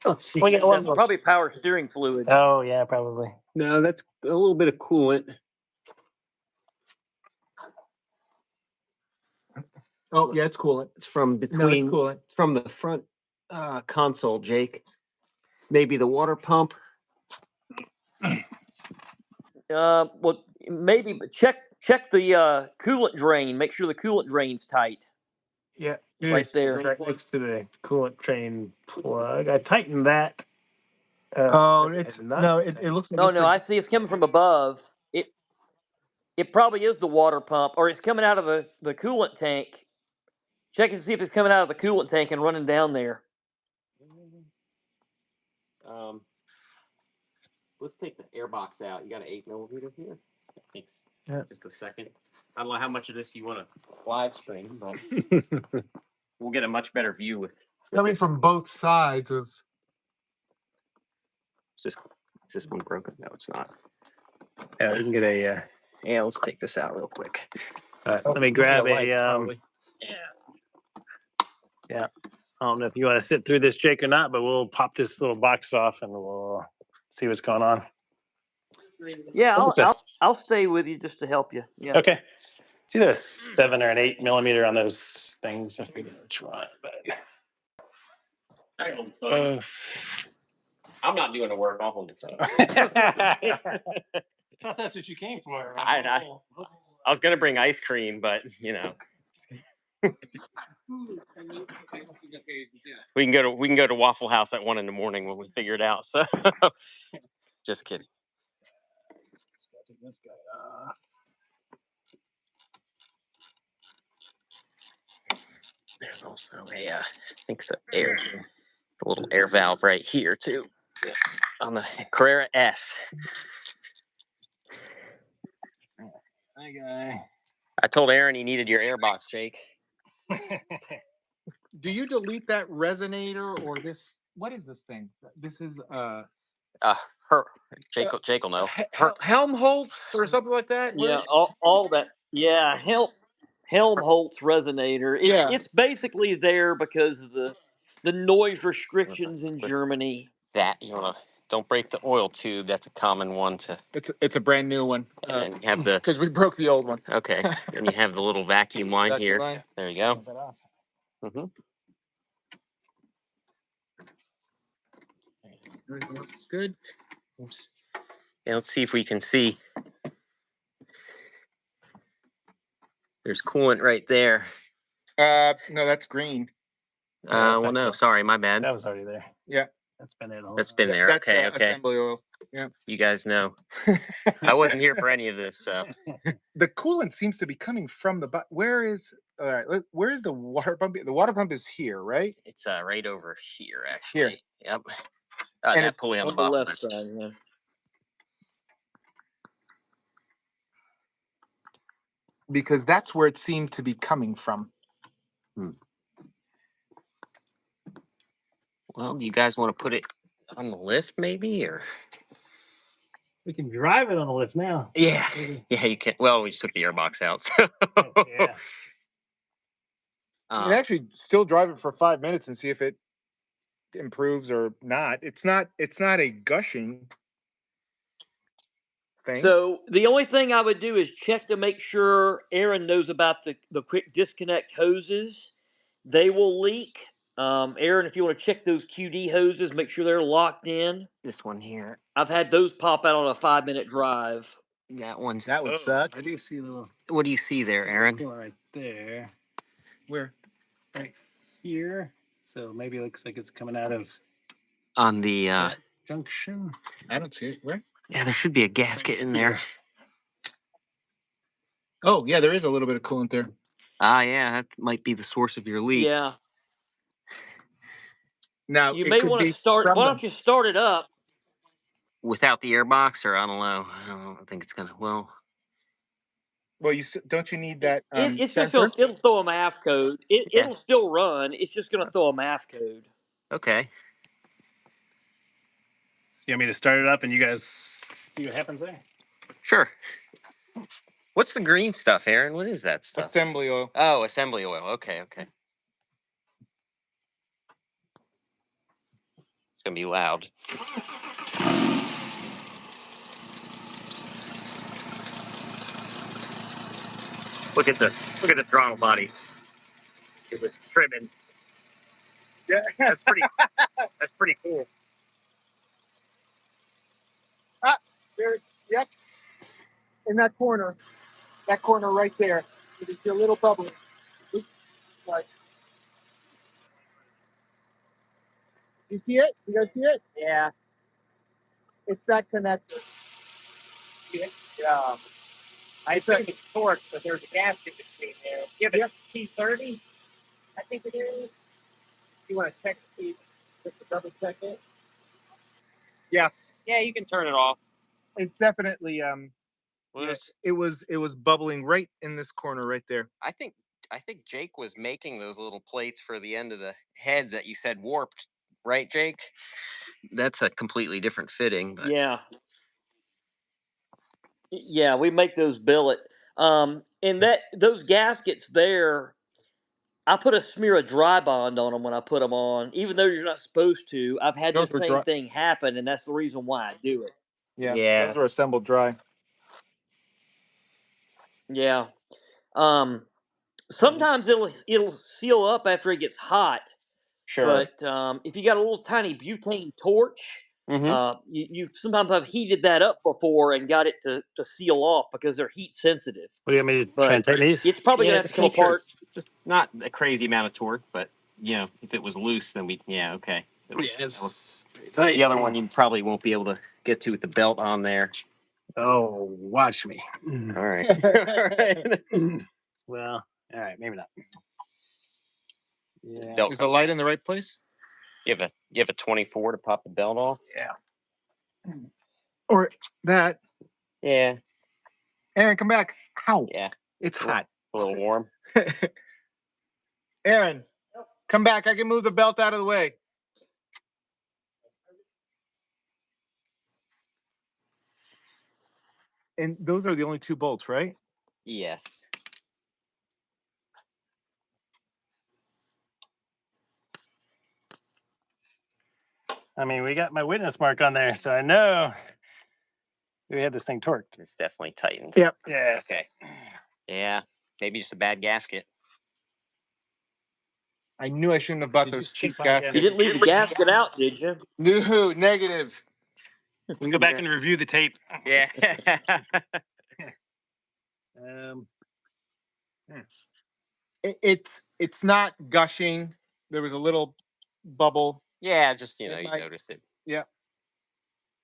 A: Let's see.
D: That's probably power steering fluid.
A: Oh yeah, probably.
C: No, that's a little bit of coolant.
B: Oh, yeah, it's coolant.
C: It's from
B: No, it's
C: between
B: coolant.
C: from the front console, Jake. Maybe the water pump.
D: Well, maybe, but check the coolant drain. Make sure the coolant drain's tight.
A: Yeah,
D: Right there.
A: right next to the coolant train plug. I tightened that.
B: Oh,
A: I
B: it's
A: did not-
B: no. It looks like
D: No,
B: it's
D: no,
B: like,
D: I see it's coming from above. It probably is the water pump, or it's coming out of the coolant tank. Check and see if it's coming out of the coolant tank and running down there.
C: Let's take the air box out. You got an 8mm here? Thanks.
A: Yeah.
C: Just a second. I don't know how much of this you want to live stream, but we'll get a much better view with.
B: it's coming from both sides of.
C: Is this one broken? No, it's not.
A: Yeah, you can get a.
C: Yeah, let's take this out real quick.
A: Let me grab a.
B: probably.
A: Yeah. I don't know if you want to sit through this, Jake, or not, but we'll pop this little box off and we'll see what's going on.
D: Yeah,
A: What was that?
D: I'll stay with you just to help you. Yeah.
A: Okay. It's either a 7 or an 8mm on those things. I forget which one, but.
C: I'm not doing the work. I'll hold it up.
A: I thought that's what you came for.
C: I was gonna bring ice cream, but we can go to Waffle House at 1 a.m. when we figure it out. So just kidding.
A: This guy.
C: There's also I think the little air valve right here too, on the Carrera S.
A: Hi, guy.
C: I told Aaron he needed your airbox, Jake.
B: Do you delete that resonator or this? What is this thing? This is
C: Jake will know.
B: Helmholtz or something like that.
D: Yeah, all that. Yeah, Helmholtz resonator.
B: Yeah.
D: It's basically there because of the noise restrictions in Germany.
C: That don't break the oil tube. That's a common one to.
B: It's a brand new one.
C: And then you have the
B: because we broke the old one.
C: okay. And you have the little vacuum line here.
B: Line.
C: There you go. Mm-hmm.
B: Looks good.
C: Oops. Yeah, let's see if we can see. There's coolant right there.
B: No, that's green.
C: Well, no, sorry, my bad.
A: That was already there.
B: Yeah.
A: That's been there.
C: That's been there.
B: That's,
C: Okay.
B: assembly oil. Yeah.
C: You guys know. I wasn't here for any of this, so.
B: The coolant seems to be coming from the where is all right? Where is the water pump? The water pump is here, right?
C: It's right over here, actually.
B: Here.
C: Yep.
B: And
C: that pulley on the
D: the
C: bottom.
D: left side. Yeah.
B: Because that's where it seemed to be coming from.
C: Well, do you guys want to put it on the lift, maybe, or?
A: We can drive it on the lift now.
C: Yeah, yeah, you can. Well, we just took the airbox out, so.
A: Yeah.
B: You can actually still drive it for 5 minutes and see if it improves or not. It's not a gushing thing.
D: So the only thing I would do is check to make sure Aaron knows about the quick disconnect hoses. They will leak. Aaron, if you want to check those QD hoses, make sure they're locked in.
C: This one here.
D: I've had those pop out on a 5-minute drive.
C: That one's.
B: That would suck.
A: I do see a little.
C: What do you see there, Aaron?
A: Right there.
B: Where?
A: Right here. So maybe it looks like it's coming out of
C: On the.
A: that junction.
B: I don't see it. Where?
C: Yeah, there should be a gasket in there.
B: Oh, yeah, there is a little bit of coolant there.
C: Yeah, that might be the source of your leak.
D: Yeah.
B: Now
D: You
B: it
D: may
B: could
D: want
B: be
D: to start.
B: from
D: Why
B: the-
D: don't you start it up?
C: Without the airbox, or I don't know. I don't think it's gonna. Well,
B: Well, don't you need that
D: It's just
B: sensor?
D: it'll throw a MAF code.
C: Yeah.
D: It'll still run. It's just going to throw a MAF code.
C: okay.
A: So you want me to start it up and you guys see what happens there?
C: Sure. What's the green stuff, Aaron? What is that stuff?
B: Assembly oil.
C: Oh, assembly oil. Okay. It's gonna be loud. Look at the throttle body. It was trimming.
B: Yeah,
C: That's pretty cool.
B: there. Yep. In that corner right there. You can see a little bubble. Oops. Right. You see it? You guys see it? Yeah. It's that connector. Yeah.
C: I think it's torque, but there's a gasket between there. Give it T30, I think it is. You want to check just to double check it?
B: Yeah.
C: Yeah, you can turn it off.
B: It's definitely it was bubbling right in this corner right there.
C: I think Jake was making those little plates for the end of the heads that you said warped, right, Jake? That's a completely different fitting. But.
D: Yeah. Yeah, we make those billet. And those gaskets there, I put a smear of dry bond on them when I put them on, even though you're not supposed to. I've had the
B: Those were
D: same
B: dry.
D: thing happen, and that's the reason why I do it.
C: Yeah.
B: Those were assembled dry.
D: Yeah. Sometimes it'll seal up after it gets hot.
B: Sure.
D: But if you got a little tiny butane torch, You sometimes have heated that up before and got it to seal off because they're heat sensitive.
A: What do you want me to try and
D: But
A: tighten these?
D: it's probably
C: Yeah,
D: gonna have to
C: just
D: come
C: make sure
D: apart.
C: it's just not a crazy amount of torque, but if it was loose, then okay.
A: It's tight.
C: The other one you probably won't be able to get to with the belt on there.
A: Oh, watch me.
C: All right. All right.
A: Well, all right, maybe not. Yeah.
C: Belt.
B: Is the light in the right place?
C: You have a 24 to pop the belt off.
A: Yeah.
B: Or that?
C: Yeah.
B: Aaron, come back. Ow.
C: Yeah.
B: It's
C: Well,
B: hot.
C: It's a little warm.
B: Aaron, come back. I can move the belt out of the way. And those are the only 2 bolts, right?
C: Yes.
A: I mean, we got my witness mark on there, so I know we had this thing torqued.
C: It's definitely tightened.
B: Yep.
A: Yeah.
C: Okay. Yeah. Maybe just a bad gasket.
B: I knew I shouldn't have bought
A: You
B: those
A: just
B: cheap
A: keep on getting-
D: You
B: gaskets.
D: didn't leave the gasket out, did you?
B: No, negative.
A: We can go back and review the tape.
C: Yeah.
A: Um,
B: It's not gushing. There was a little bubble.
C: Yeah, just
B: It
C: you
B: might-
C: notice it.
B: Yeah.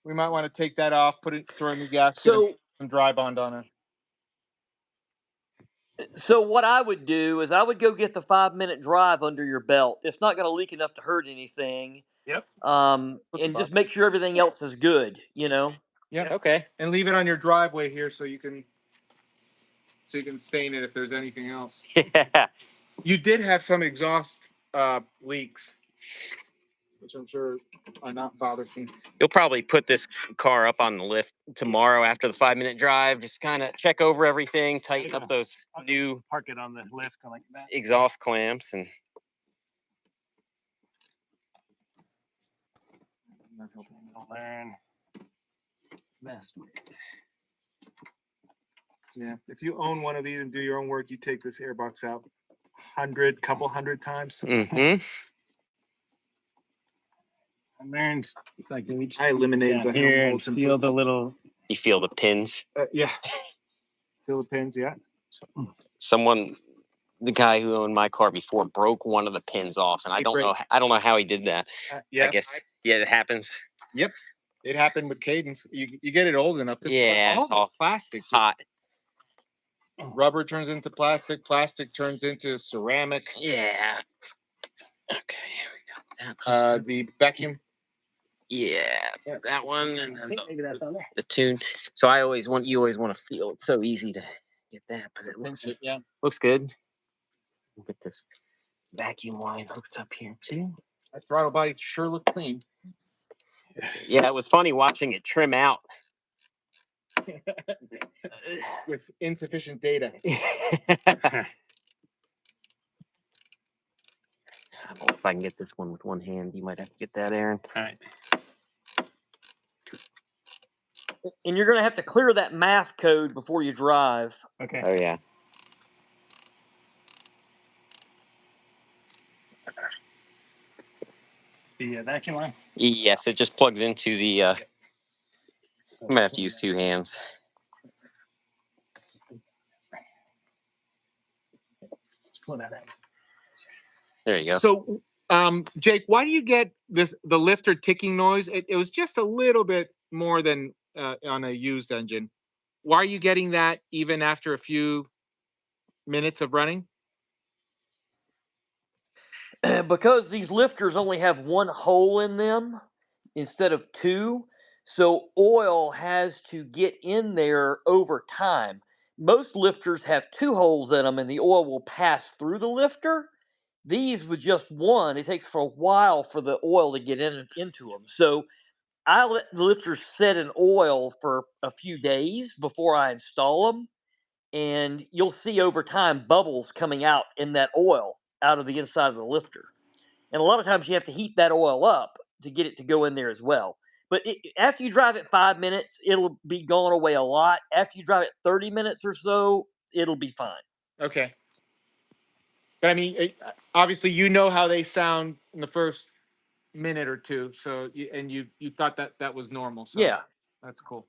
B: We might want to take that off, throw in the gasket,
D: So
B: and some dry bond on it.
D: So what I would do is I would go get the 5-minute drive under your belt. It's not going to leak enough to hurt anything.
A: Yep.
D: And just make sure everything else is good.
B: Yep.
C: Okay.
B: And leave it on your driveway here so you can stain it if there's anything else.
C: Yeah.
B: You did have some exhaust leaks, which I'm sure are not bothersome.
C: You'll probably put this car up on the lift tomorrow after the 5-minute drive. Just kind of check over everything, tighten up those new
A: Park it on the lift like that.
C: exhaust clamps, and
A: Learn. Best way.
B: Yeah. If you own one of these and do your own work, you take this airbox out couple hundred times.
C: mm-hmm.
A: I learned like you reach
B: I eliminated
A: down
B: the
A: here and
B: bolts and
A: feel
B: put-
A: the little.
C: You feel the pins.
B: Yeah. Feel the pins, yeah.
C: The guy who owned my car before broke one of the pins off, and I
B: He
C: don't know. I don't know how he did that.
B: Yeah.
C: I guess it happens.
B: Yep. It happened with Cadence. You get it old enough.
C: Yeah, it's all
B: plastic.
C: hot.
B: Rubber turns into plastic. Plastic turns into ceramic.
C: Yeah. Okay, we got that.
B: The vacuum.
C: Yeah, that one, and
A: I
C: then
A: think maybe that's on there.
C: the tune. So you always want to feel it's so easy to get that, but it looks good. We'll get this vacuum line hooked up here too.
B: That throttle body sure looked clean.
C: Yeah, it was funny watching it trim out.
B: With insufficient data.
C: If I can get this one with one hand, you might have to get that, Aaron.
A: All right.
D: And you're going to have to clear that math code before you drive.
A: Okay.
C: Oh yeah.
A: The vacuum line.
C: Yes, it just plugs into the. I'm gonna have to use 2 hands.
A: Let's pull that out.
C: There you go.
B: So, Jake, why do you get the lifter ticking noise? It was just a little bit more than on a used engine. Why are you getting that even after a few minutes of running?
D: Because these lifters only have one hole in them instead of 2, so oil has to get in there over time. Most lifters have 2 holes in them and the oil will pass through the lifter. These with just one, it takes for a while for the oil to get into them. So I let the lifters sit in oil for a few days before I install them, and you'll see over time bubbles coming out in that oil out of the inside of the lifter. And a lot of times you have to heat that oil up to get it to go in there as well. But after you drive it 5 minutes, it'll be gone away a lot. After you drive it 30 minutes or so, it'll be fine.
B: Okay. But I mean, obviously, you know how they sound in the first minute or two. So you thought that was normal. So
D: Yeah,
B: that's cool.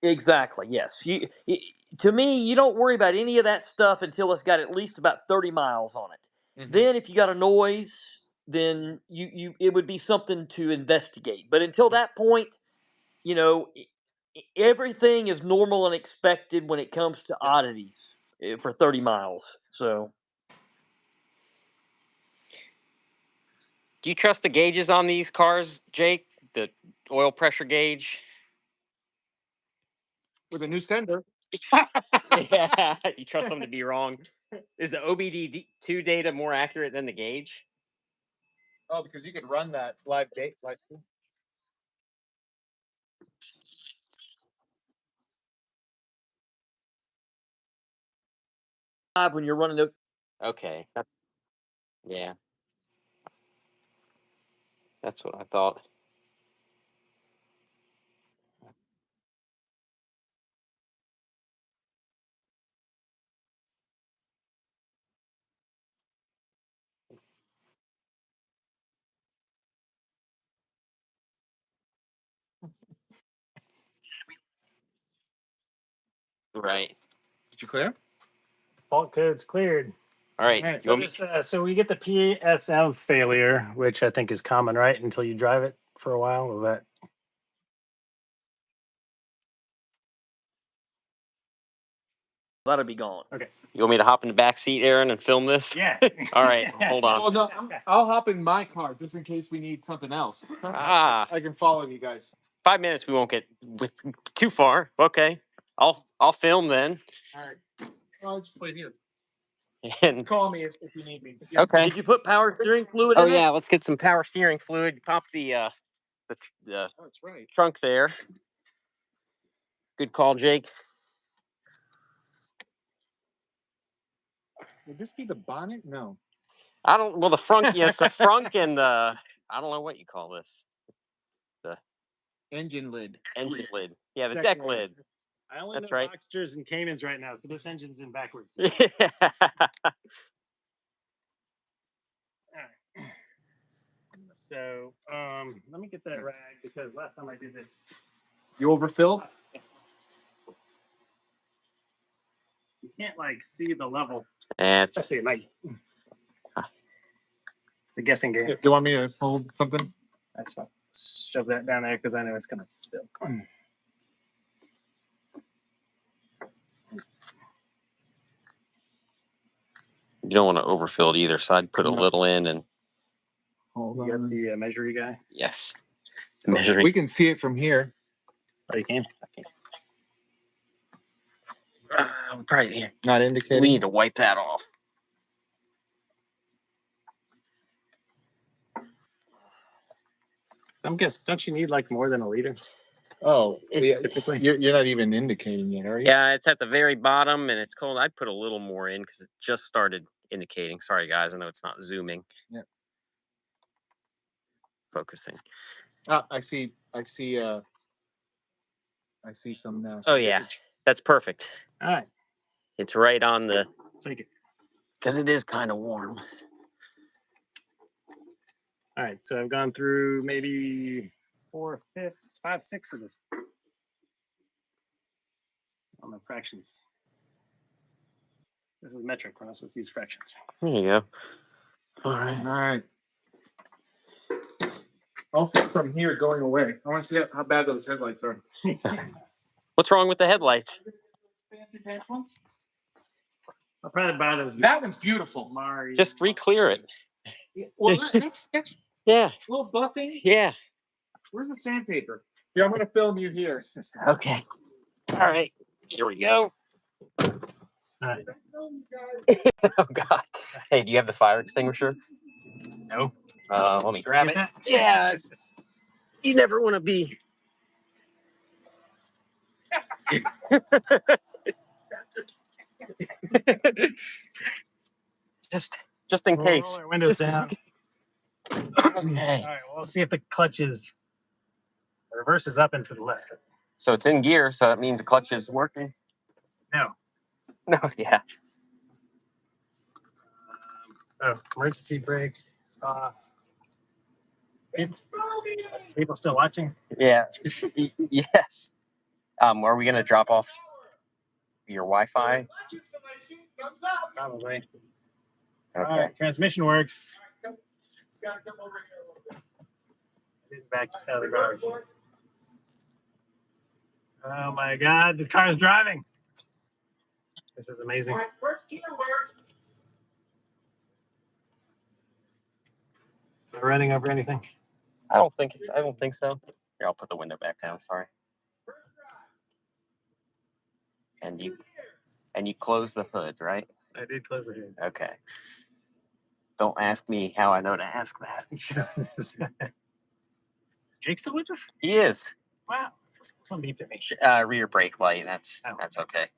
D: exactly. Yes. To me, you don't worry about any of that stuff until it's got at least about 30 miles on it.
B: Mhm.
D: Then, if you got a noise, then it would be something to investigate. But until that point, you know, everything is normal and expected when it comes to oddities for 30 miles. So,
C: Do you trust the gauges on these cars, Jake? The oil pressure gauge?
B: With a new sender.
C: Yeah, you trust them to be wrong. Is the OBD2 data more accurate than the gauge?
B: Oh, because you could run that live date.
D: when you're running the
C: Okay. Yeah, that's what I thought. Right.
B: Did you clear?
A: Fault code's cleared.
C: All right.
B: Alright,
C: You want me-
A: So we get the PSM failure, which I think is common, right? Until you drive it for a while. Is that
D: that'll be gone.
A: okay?
C: You want me to hop in the back seat, Aaron, and film this?
A: Yeah.
C: All right. Hold on.
B: Well, no, I'll hop in my car just in case we need something else.
C: Ah,
B: I can follow you guys.
C: 5 minutes. We won't get with too far. Okay. I'll film then.
B: All right. I'll just wait here.
C: And
B: Call me if you need me.
C: okay.
D: Did you put power steering fluid
C: Oh
D: in
C: yeah,
D: it?
C: let's get some power steering fluid. Pop the
B: Oh, that's right.
C: trunk there. Good call, Jake.
B: Would this be the bonnet? No.
C: I don't. Well, the front. Yes, the front and the. I don't know what you call this. The
B: Engine lid.
C: engine lid. Yeah, the
B: Deck
C: deck
B: lid.
C: lid.
A: I only
C: That's
A: know
C: right.
A: Boxsters and Caymans right now, so this engine's in backwards.
C: Yeah.
A: Alright. So let me get that rag because last time I did this,
B: You overfilled?
A: you can't like see the level.
C: It's
A: Especially at night. It's a guessing game.
B: Do you want me to hold something?
A: That's fine. Shove that down there because I know it's gonna spill.
C: you don't want to overfill it either, so I'd put a
B: No.
C: little in and
B: Hold
A: You got the measuring guy?
C: yes, measuring.
B: We can see it from here.
A: Oh, you can?
C: Probably here.
B: Not
C: We
B: indicating.
C: need to wipe that off.
A: I'm guessing, don't you need like more than a liter?
B: Oh, yeah,
A: Typically.
B: you're not even indicating it, are you?
C: Yeah, it's at the very bottom and it's cold. I'd put a little more in because it just started indicating. Sorry, guys. I know it's not zooming.
B: Yeah.
C: Focusing.
B: Ah, I see some now.
C: Oh yeah, that's perfect.
A: All right,
C: It's right on the
A: take it.
C: because it is kind of warm.
A: All right, so I've gone through maybe 4/5, 5/6 of this. On the fractions. This is metric. We're not supposed to use fractions.
C: There you go. All right.
B: All right. I'll flip from here going away. I want to see how bad those headlights are.
C: What's wrong with the headlights?
B: Fancy pants ones?
A: I'll probably buy those.
B: That one's beautiful.
A: Mario.
C: Just re-clear it.
B: Well, that's
C: Yeah.
B: a little buffing.
C: Yeah.
B: Where's the sandpaper? Yeah, I'm gonna film you here.
C: Okay. All right. Here we go.
A: All right.
C: Oh God. Hey, do you have the fire extinguisher?
A: No.
C: Let me grab it.
A: Get that?
C: Yeah. It's just, you never want to be. just in
A: Roll
C: case.
A: our windows
C: Just-
A: down.
C: Okay.
A: All right. Well, let's see if the clutch is reverse is up and to the left.
C: So it's in gear, so that means the clutch is working.
A: No.
C: No, yeah.
A: Oh, emergency brake is off. People still watching?
C: Yeah. Yes. Are we gonna drop off your Wi-Fi?
A: Probably.
C: Okay.
A: All right, transmission works. Back to Sally Garage. Oh my God, this car is driving. This is amazing. Am I running over anything?
C: I don't think so. Here, I'll put the window back down. Sorry. And you close the hood, right?
A: I did close the hood.
C: Okay. Don't ask me how I know to ask that.
A: Jake still with us?
C: He is.
A: Wow. Some beeped at me.
C: Rear brake light. That's okay.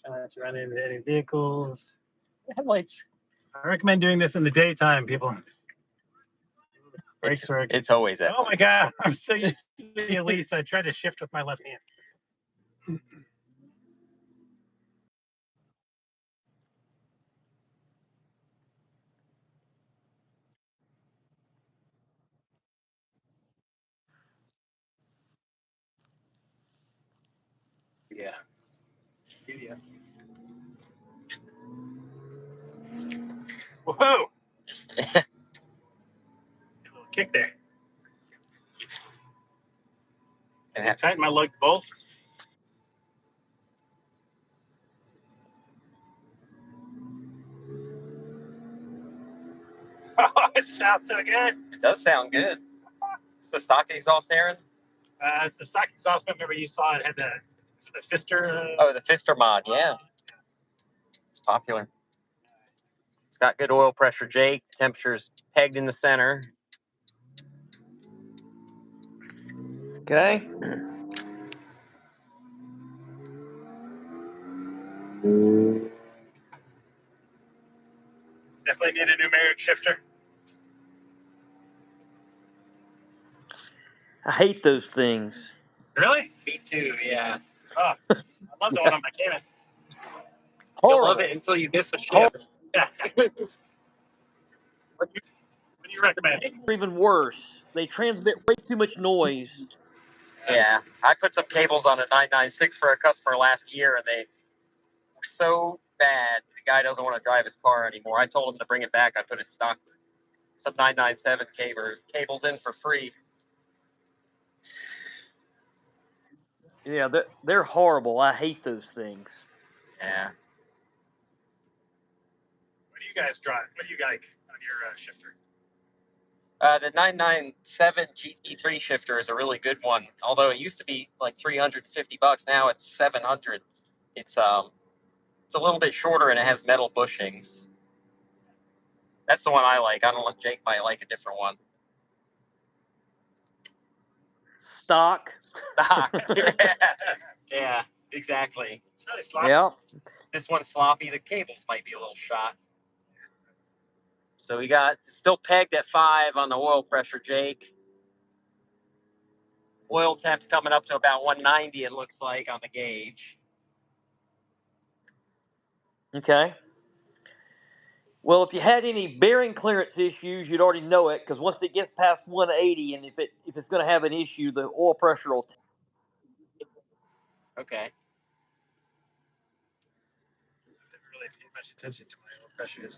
A: Let's run into any vehicles.
C: Headlights.
A: I recommend doing this in the daytime, people. Brakes work.
C: It's always that.
A: Oh my God. I'm so used to the Elise. I tried to shift with my left hand. Yeah. Yeah. Whoa! A little kick there. And I tighten my lug bolts. Oh, it sounds so good.
C: It does sound good. It's the stock exhaust, Aaron?
A: It's the stock exhaust. Remember you saw it had the Fister.
C: Oh, the Fister mod. Yeah. It's popular. It's got good oil pressure, Jake. The temperature's pegged in the center.
D: Okay.
A: Definitely need a numeric shifter.
D: I hate those things.
A: Really?
C: Me too, yeah.
A: Oh, I love the one on my Cayman.
C: You'll
D: Horrible.
C: love it until you miss a shift.
A: Yeah. What do you recommend?
D: Even worse, they transmit way too much noise.
C: Yeah. I put some cables on a 996 for a customer last year, and they were so bad. The guy doesn't want to drive his car anymore. I told him to bring it back. I put his stock, some 997 cables in for free.
D: Yeah, they're horrible. I hate those things.
C: Yeah.
A: What do you guys drive? What do you like on your shifter?
C: The 997 GT3 shifter is a really good one. Although it used to be like $350, now it's $700. It's a little bit shorter and it has metal bushings. That's the one I like. I don't know if Jake might like a different one.
D: Stock.
C: Stock. Yeah, exactly.
A: It's really sloppy.
D: Yeah.
C: This one's sloppy. The cables might be a little shot. So we got still pegged at 5 on the oil pressure, Jake. Oil temp's coming up to about 190, it looks like, on the gauge.
D: Okay. Well, if you had any bearing clearance issues, you'd already know it because once it gets past 180, and if it's going to have an issue, the oil pressure will.
C: Okay.
A: I didn't really pay much attention to my oil pressure.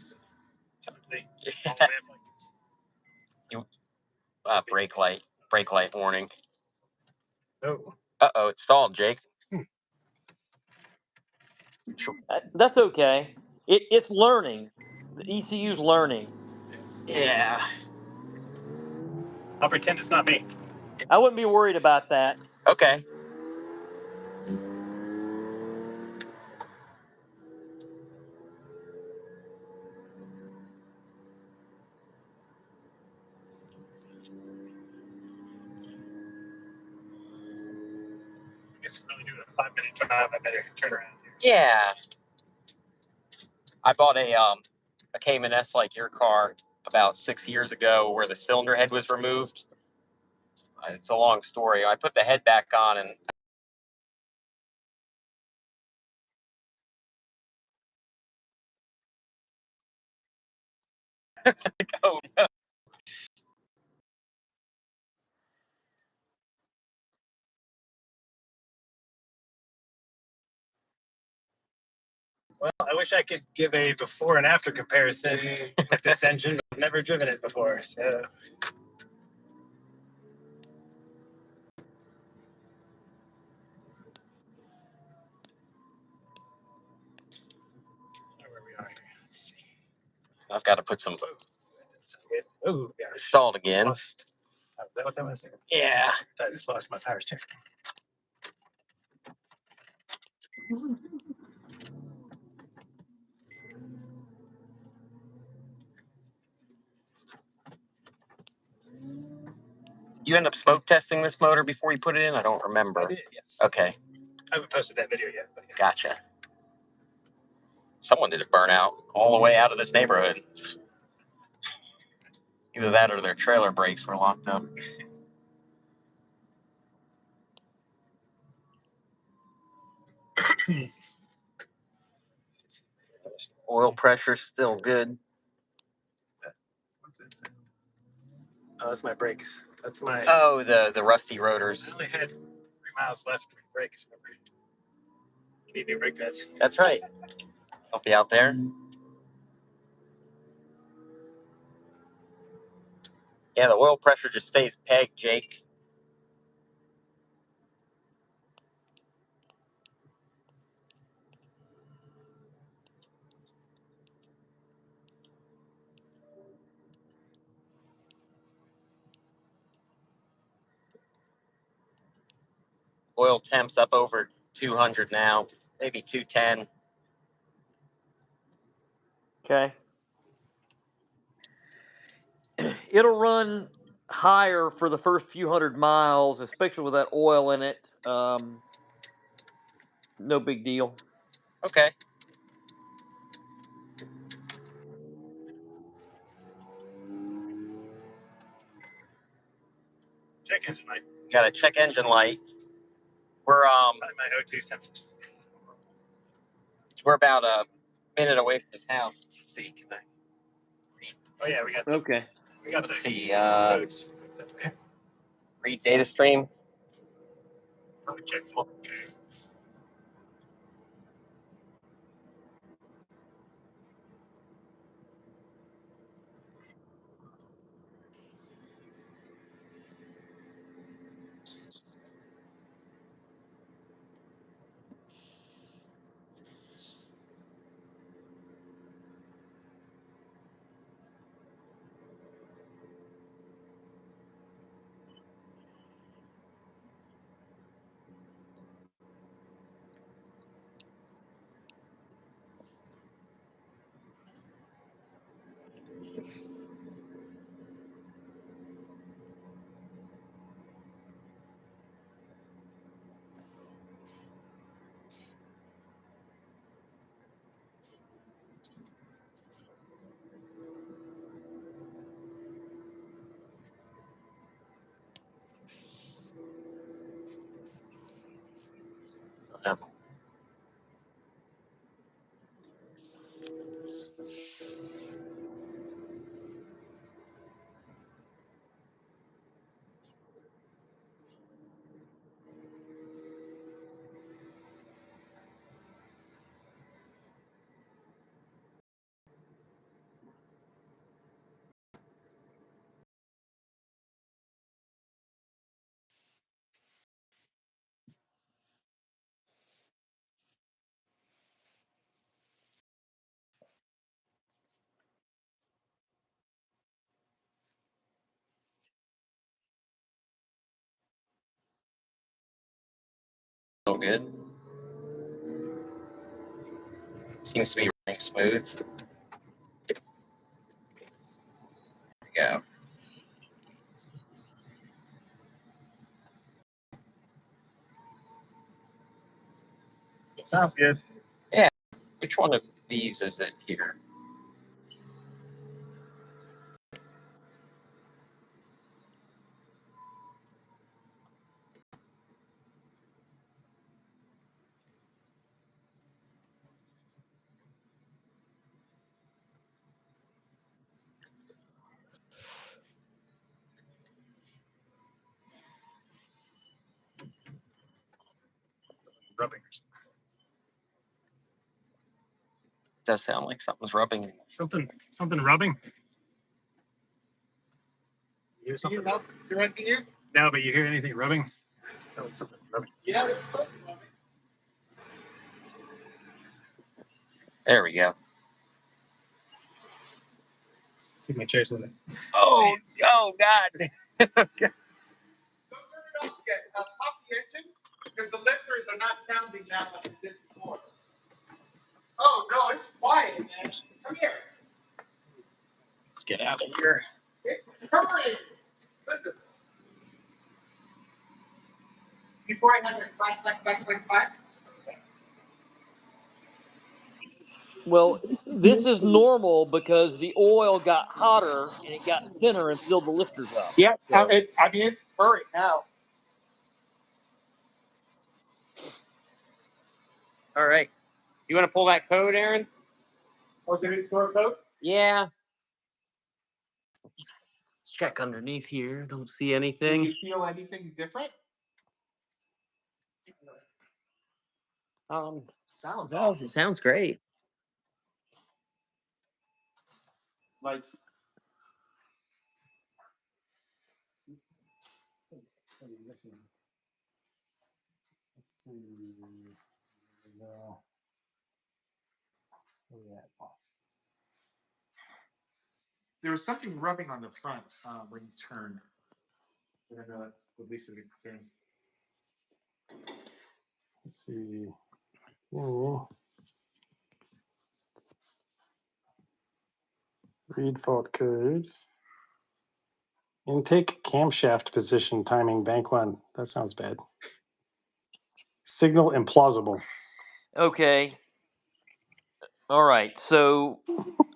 A: Typically, all the way up like this.
C: Brake light warning.
A: Oh.
C: Uh-oh, it stalled, Jake.
D: That's okay. It's learning. The ECU's learning.
C: Yeah.
A: I'll pretend it's not me.
D: I wouldn't be worried about that.
C: Okay.
A: I guess we're really doing a 5-minute drive. I better turn around here.
C: Yeah. I bought a Cayman S like your car about 6 years ago where the cylinder head was removed. It's a long story. I put the head back on and Oh no.
A: Well, I wish I could give a before and after comparison with this engine, but I've never driven it before. So where we are here. Let's see.
C: I've got to put some
A: Oh, yeah.
C: stalled again.
A: Oh, is that what that was?
C: Yeah.
A: I just lost my power steering.
C: You end up smoke testing this motor before you put it in? I don't remember.
A: I did, yes.
C: Okay,
A: I haven't posted that video yet. But yeah.
C: gotcha. Someone did a burnout all the way out of this neighborhood. Either that or their trailer brakes were locked up. Oil pressure's still good.
A: What's this? Oh, that's my brakes. That's my.
C: Oh, the rusty rotors.
A: I only had 3 miles left for brakes. Remember? You need new brake pads.
C: That's right. Help you out there. Yeah, the oil pressure just stays pegged, Jake. Oil temps up over 200 now, maybe 210.
D: Okay. It'll run higher for the first few hundred miles, especially with that oil in it. No big deal.
C: Okay.
A: Check engine light.
C: Got to check engine light. We're
A: My O2 sensors.
C: we're about a minute away from this house. Let's see, can I
A: Oh yeah, we got the
D: Okay.
C: let's see,
A: codes. Okay.
C: read data stream.
A: Check full.
C: Still good. Seems to be running smooth. There we go.
A: It sounds good.
C: Which one of these is it here?
A: rubbing or something.
C: Does sound like something's rubbing.
A: Something rubbing. You hear something?
B: Directing you?
A: No, but you hear anything rubbing? No, it's something rubbing.
B: Yeah, it's something rubbing.
C: There we go.
A: See my chair's in it.
C: Oh God.
B: Don't turn it off yet. Pop the engine because the lifters are not sounding now like it did before. Oh no, it's quiet, man. Come here.
A: Let's get out of here.
B: It's purring. Listen. Before I have it clack.
D: Well, this is normal because the oil got hotter and it got thinner and filled the lifters up.
B: Yeah,
D: So,
B: it's purring now.
C: All right. You want to pull that code, Aaron?
B: Or did it throw a coat?
C: Yeah. Let's check underneath here. Don't see
B: Do
C: anything.
B: you feel anything different? Sounds awesome.
C: It sounds great.
B: Lights.
A: Let's see. No. Where we at?
B: There was something rubbing on the front when you turned. I know that's the least of the concern.
A: Let's see. Oh. Read fault code. Intake camshaft position timing bank one. That sounds bad. Signal implausible.
D: okay. All right. So,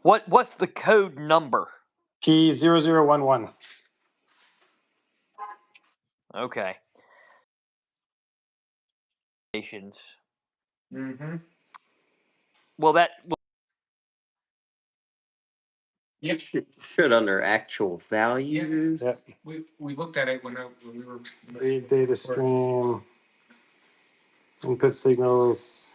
D: what's the code number?
A: P0011.
D: Okay. Stations.
B: Mm-hmm.
D: Well,
B: Yep.
C: Should under actual values.
A: Yep.
B: We looked at it when we were.
A: Read data stream. Input signals.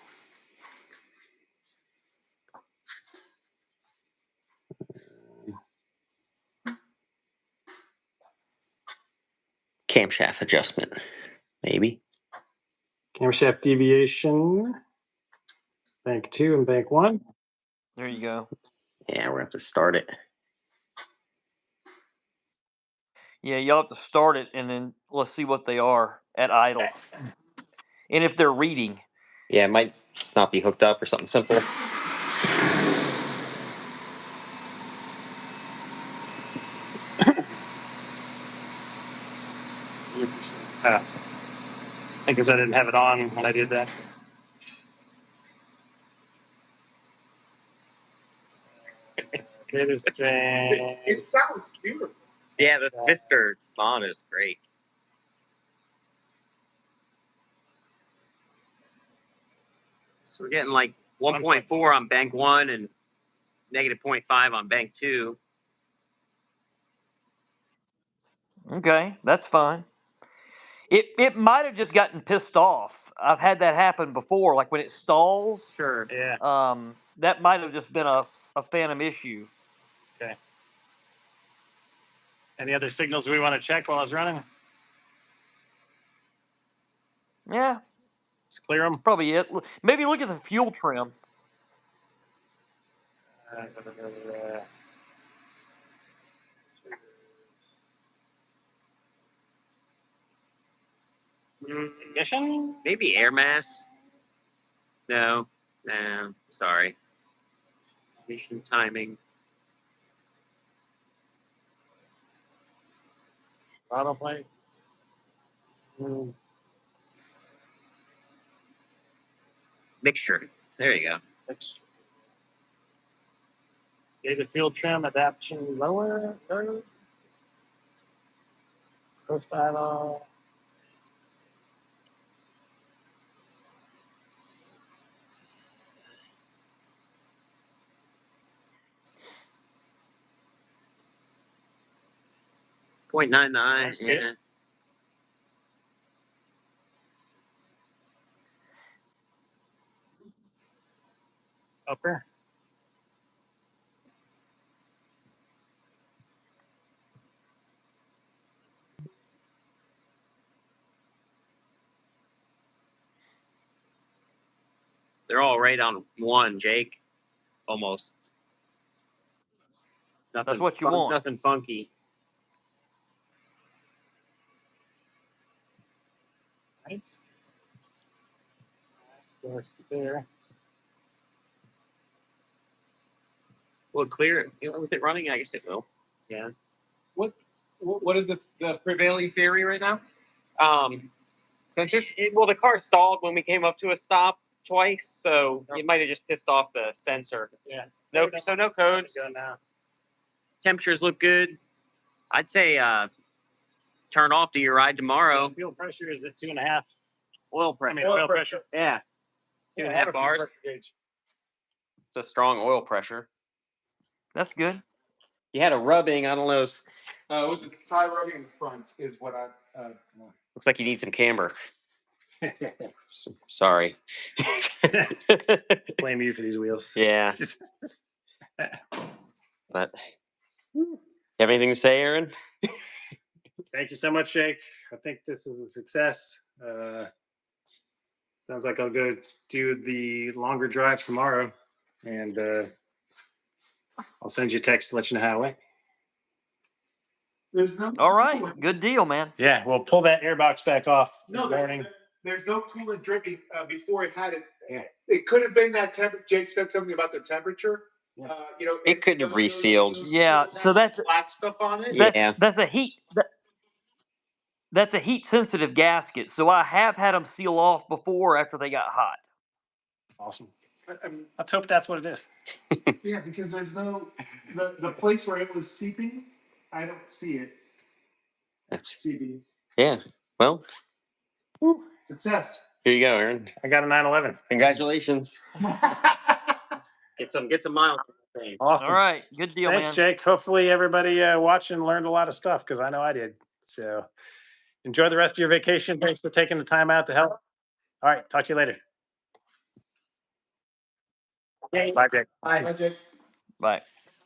C: Camshaft adjustment, maybe.
A: Camshaft deviation. Bank 2 and bank 1.
D: there you go.
C: Yeah, we're gonna have to start it.
D: Yeah, you'll have to start it and then let's see what they are at idle. And if they're reading.
C: Yeah, it might just not be hooked up or something simple.
A: I guess I didn't have it on when I did that. Data stream.
B: It sounds beautiful.
C: Yeah, the Mr. Mon is great. So we're getting like 1.4 on bank 1 and negative 0.5 on bank 2.
D: Okay, that's fine. It might have just gotten pissed off. I've had that happen before, like when it stalls.
C: Sure.
A: Yeah.
D: That might have just been a phantom issue.
A: Okay. Any other signals we want to check while I was running?
D: Yeah,
A: Just clear them.
D: probably it. Maybe look at the fuel trim.
A: Ignition?
C: Maybe air mass. No. Sorry. Ignition timing.
A: Throttle plate?
C: Mixture. There you go.
A: Data fuel trim adaptation lower. Post idle.
C: .99. Yeah.
A: Upper.
C: They're all right on one, Jake. Almost. Nothing,
D: That's what you want.
C: Nothing funky.
A: Nice. So let's there.
C: Will it clear with it running? I guess it will. Yeah.
B: What is the prevailing theory right now?
C: Sensors. Well, the car stalled when we came up to a stop twice, so it might have just pissed off the sensor.
A: Yeah.
C: No, so no codes.
A: Go now.
C: Temperatures look good. I'd say turn off to your ride tomorrow.
A: Fuel pressure is at 2.5.
C: Oil pressure.
A: I mean, oil pressure.
C: Yeah. 2.5 bars. It's a strong oil pressure.
D: That's good.
C: You had a rubbing. I don't know.
B: It was a side rubbing in the front is what I.
C: Looks like you need some camber. Sorry.
A: Blame you for these wheels.
C: Yeah. But you have anything to say, Aaron?
A: Thank you so much, Jake. I think this is a success. Sounds like I'll go do the longer drive tomorrow, and I'll send you a text to let you know how it went.
B: There's no.
D: All right. Good deal, man.
A: Yeah, we'll pull that airbox back off this
B: No,
A: morning.
B: there's no coolant dripping before it had it.
A: Yeah.
B: It could have been that temperature. Jake said something about the temperature.
A: Yeah.
C: It could have resealed.
D: Yeah, so that's
B: black stuff on it.
C: Yeah.
D: That's a heat. That's a heat sensitive gasket. So I have had them seal off before after they got hot.
A: Awesome.
B: I mean,
A: Let's hope that's what it is.
B: yeah, because there's no the place where it was seeping. I don't see it.
C: That's
B: seeping.
C: yeah. Well,
B: Success.
C: here you go, Aaron.
A: I got a 911.
C: Congratulations. Get some miles.
A: Awesome.
D: All right. Good deal,
A: Thanks,
D: man.
A: Jake. Hopefully everybody watching learned a lot of stuff because I know I did. So enjoy the rest of your vacation. Thanks for taking the time out to help. All right. Talk to you later. Bye, Jake.
B: Bye, Jake.
D: Bye.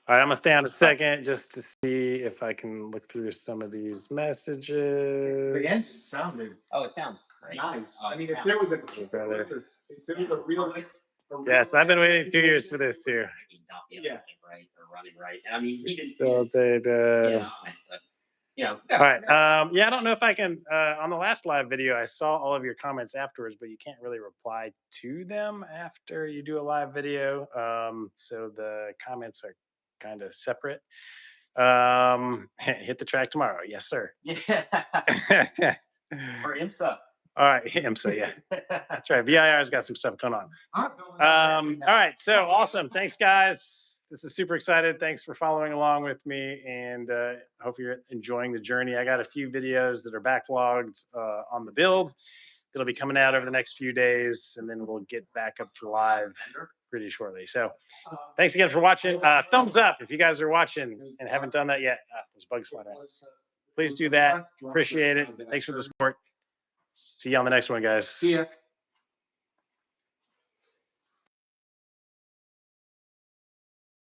A: All right. I'm going to stay on a second just to see if I can look through some of these messages.
B: The end sounded
C: Oh, it sounds great.
B: nice.
C: Oh,
B: I mean,
C: it
B: if there was a,
A: brother.
B: if it was a realist.
A: Yes, I've been waiting 2 years for this too.
B: Yeah.
C: Right or running right. And I mean, he did.
A: So did,
C: Yeah.
A: all right. Yeah, I don't know if I can. On the last live video, I saw all of your comments afterwards, but you can't really reply to them after you do a live video. So the comments are kind of separate. Hit the track tomorrow. Yes, sir.
C: Yeah. Or IMSA.
A: All right, IMSA. Yeah, that's right. VIR's got some stuff going on. All right, so awesome. Thanks, guys. This is super excited. Thanks for following along with me, and hope you're enjoying the journey. I got a few videos that are backlogged on the build that'll be coming out over the next few days, and then we'll get back up to live pretty shortly. So thanks again for watching. Thumbs up if you guys are watching and haven't done that yet. There's bugs flying around. Please do that. Appreciate it. Thanks for the support. See you on the next one, guys.
B: See ya.